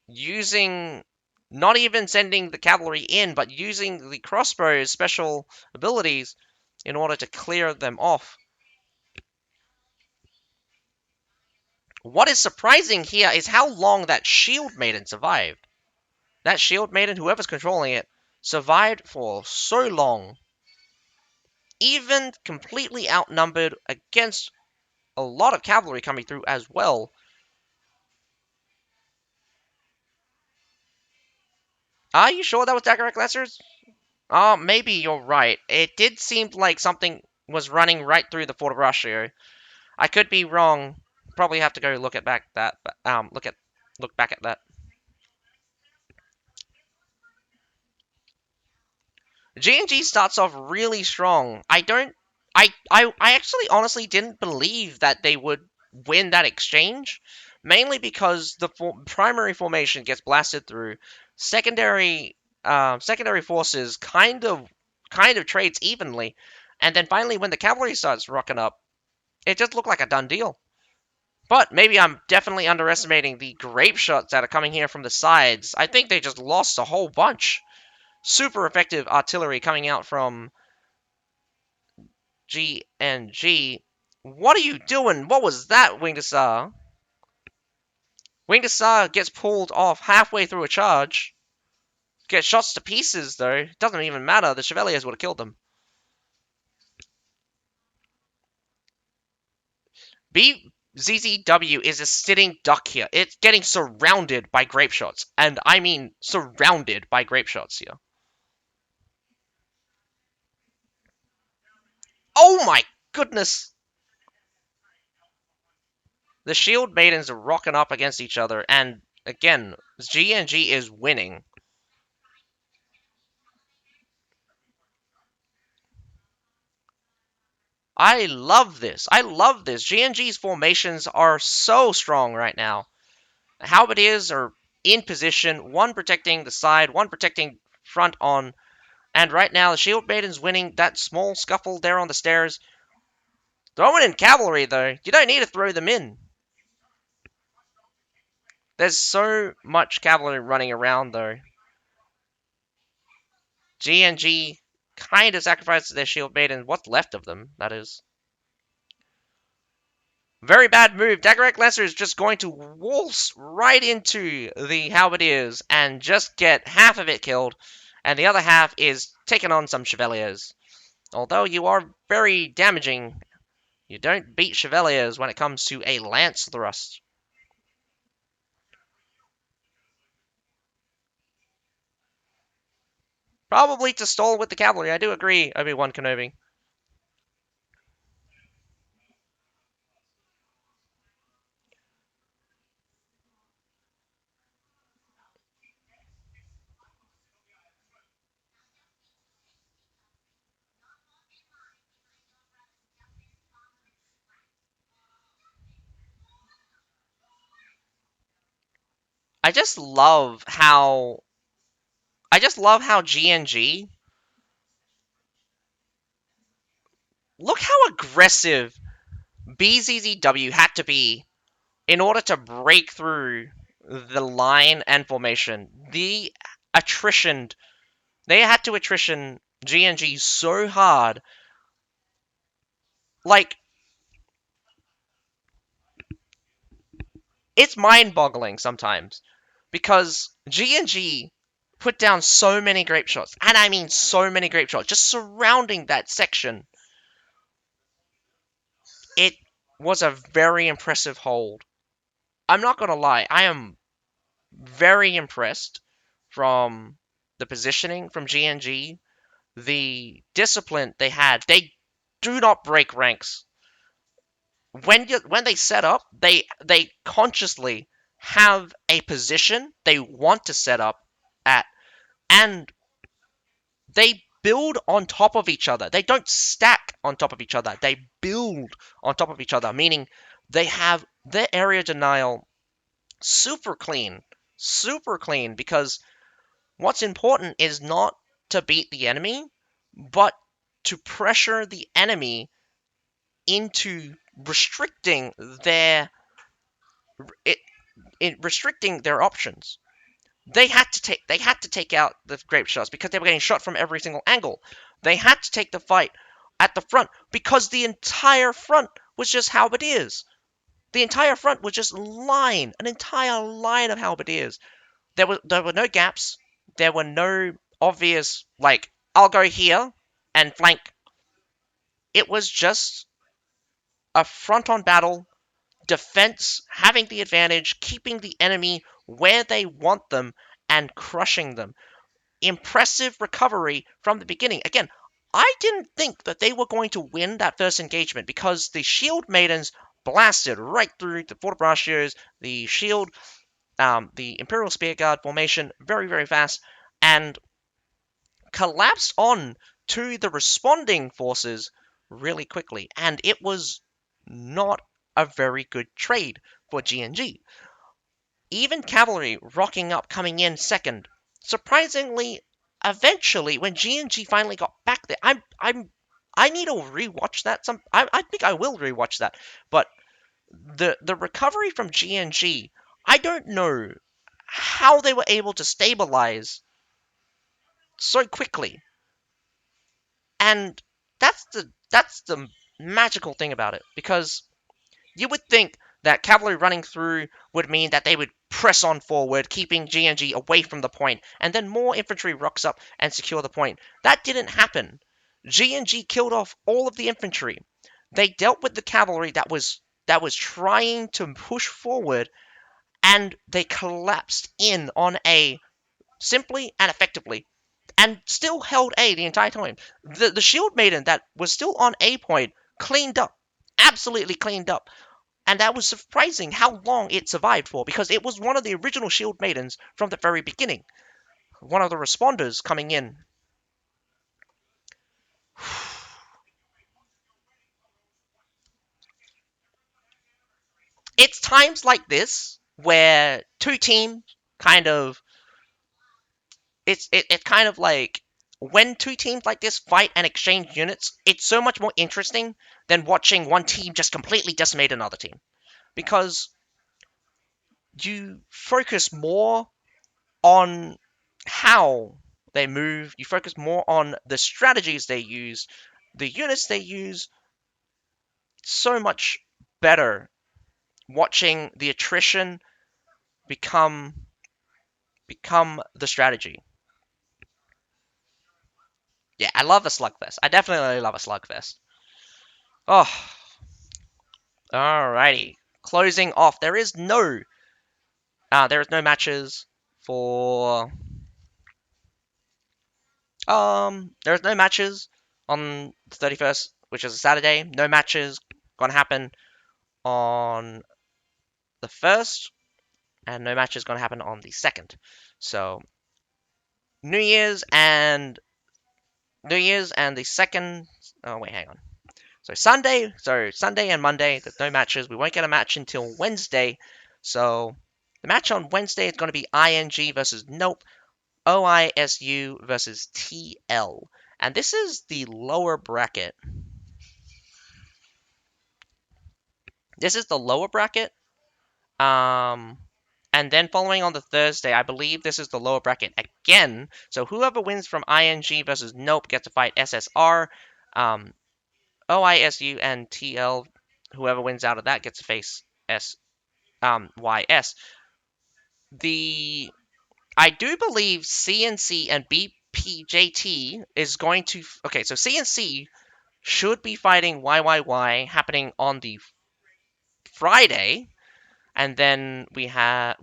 using, not even sending the cavalry in, but using the crossbow's special abilities in order to clear them off. What is surprising here is how long that shield maiden survived. That shield maiden, whoever's controlling it, survived for so long. Even completely outnumbered against a lot of cavalry coming through as well. Are you sure that was Dagger Lancers? Maybe you're right. It did seem like something was running right through the Fort of Ratio. I could be wrong. Probably have to go look look back at that. G&G starts off really strong. I actually honestly didn't believe that they would win that exchange, mainly because the primary formation gets blasted through. Secondary forces kind of trades evenly, and then finally when the cavalry starts rocking up, it just looked like a done deal. But maybe I'm definitely underestimating the grape shots that are coming here from the sides. I think they just lost a whole bunch. Super effective artillery coming out from G and G. What are you doing? What was that, Wingdasar? Wingdasar gets pulled off halfway through a charge. Gets shots to pieces, though. Doesn't even matter. The Chevaliers would have killed them. BZZW is a sitting duck here. It's getting surrounded by grape shots. And I mean surrounded by grape shots here. Oh my goodness! The Shield Maidens are rocking up against each other, and again, GNG is winning. I love this. I love this. GNG's formations are so strong right now. The Halberdiers are in position, one protecting the side, one protecting front on, and right now the Shield Maiden's winning that small scuffle there on the stairs. Throwing in cavalry, though. You don't need to throw them in. There's so much cavalry running around, though. GNG kind of sacrificed their shield maiden, what's left of them, that is. Very bad move. Daggerect Lancer is just going to waltz right into the Halberdiers and just get half of it killed, and the other half is taking on some Chevaliers. Although you are very damaging, you don't beat Chevaliers when it comes to a Lance Thrust. Probably to stall with the cavalry, I do agree, Obi-Wan Kenobi. I just love how GNG, look how aggressive BZZW had to be in order to break through the line and formation. Attrition, they had to attrition GNG so hard. Like, it's mind-boggling sometimes because GNG put down so many grape shots, and I mean so many grape shots, just surrounding that section. It was a very impressive hold. I'm not gonna lie, I am very impressed from the positioning from GNG, the discipline they had. They do not break ranks. When they set up, they consciously have a position they want to set up at, and they build on top of each other. They don't stack on top of each other. They build on top of each other, meaning they have their area denial super clean, super clean, because what's important is not to beat the enemy, but to pressure the enemy into restricting their it, restricting their options. They had to take out the grape shots because they were getting shot from every single angle. They had to take the fight at the front because the entire front was just halberdiers. The entire front was just an entire line of halberdiers. There were no gaps. There were no obvious like I'll go here and flank. It was just a front on battle, defense having the advantage, keeping the enemy where they want them and crushing them. Impressive recovery from the beginning. Again, I didn't think that they were going to win that first engagement because the Shield Maidens blasted right through the Fortibrachio's, the Shield, the Imperial Spearguard formation very, very fast, and collapsed on to the responding forces really quickly. And it was not a very good trade for GNG. Even cavalry rocking up coming in second. Surprisingly, eventually when GNG finally got back there, I need to rewatch that. I think I will rewatch that. But the recovery from GNG, I don't know how they were able to stabilize so quickly. And that's the magical thing about it, because you would think that cavalry running through would mean that they would press on forward, keeping GNG away from the point, and then more infantry rocks up and secure the point. That didn't happen. GNG killed off all of the infantry. They dealt with the cavalry that was trying to push forward, and they collapsed in on A simply and effectively, and still held A the entire time. The Shield Maiden that was still on A point cleaned up, absolutely cleaned up. And that was surprising how long it survived for, because it was one of the original Shield Maidens from the very beginning. One of the responders coming in. It's times like this where two teams kind of it's kind of like when two teams like this fight and exchange units, it's so much more interesting than watching one team just completely decimate another team, because you focus more on how they move. You focus more on the strategies they use, the units they use. So much better watching the attrition become the strategy. Yeah, I love a slugfest. I definitely love a slugfest. Oh, alrighty. Closing off. There is no matches for there's no matches on the 31st, which is a Saturday. No matches gonna happen on the 1st, and no matches gonna happen on the 2nd. So New Year's and the 2nd. Oh wait, hang on. So Sunday and Monday, there's no matches. We won't get a match until Wednesday. So the match on Wednesday is going to be ING versus Nope, OISU versus TL. And this is the lower bracket. This is the lower bracket. Um, and then following on the Thursday, I believe this is the lower bracket again. So whoever wins from ING versus Nope gets to fight SSR. OISU and TL, whoever wins out of that gets to face YS. The I do believe CNC and BPJT is going to. Okay, so CNC should be fighting YYY happening on the Friday, and then we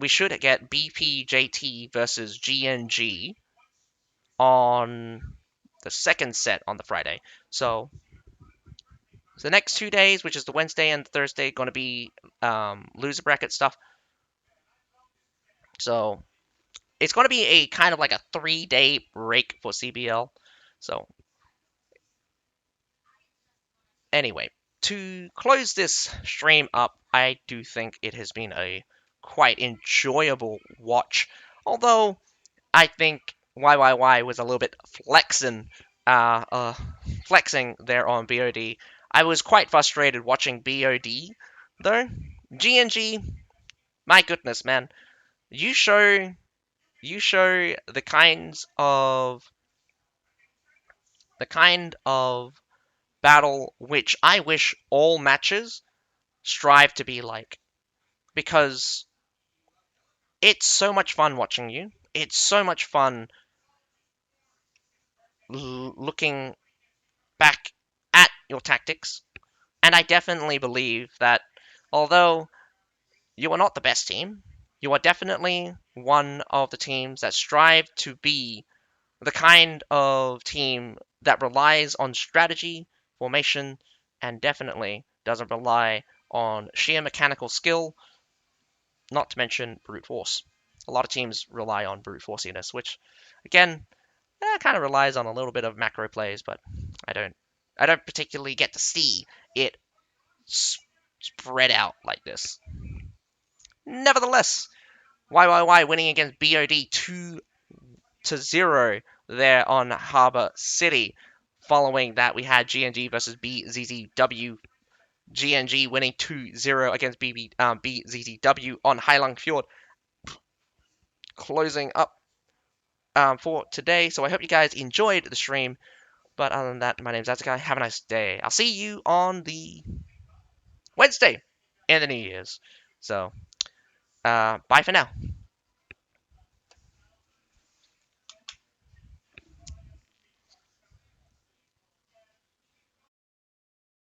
should get BPJT versus GNG on the second set on the Friday. So the next 2 days, which is the Wednesday and the Thursday, going to be loser bracket stuff. So it's going to be a kind of like a 3-day break for CBL. So anyway, to close this stream up, I do think it has been a quite enjoyable watch. Although I think YYY was a little bit flexing there on BOD. I was quite frustrated watching BOD though. GNG, my goodness, man, you show the kind of battle which I wish all matches strive to be like, because it's so much fun watching you. It's so much fun looking back at your tactics, and I definitely believe that although you are not the best team, you are definitely one of the teams that strive to be the kind of team that relies on strategy, formation, and definitely doesn't rely on sheer mechanical skill, not to mention brute force. A lot of teams rely on brute forciness, which, again, kind of relies on a little bit of macro plays, but I don't, I don't particularly get to see it spread out like this. Nevertheless, YYY winning against BOD 2-0 there on Harbour City. Following that, we had GNG versus BZZW. GNG winning 2-0 against BZZW on Hailung Fjord. Closing up for today. So I hope you guys enjoyed the stream. But other than that, my name's Azakai. Have a nice day. I'll see you on the Wednesday in the New Year's. So, bye for now.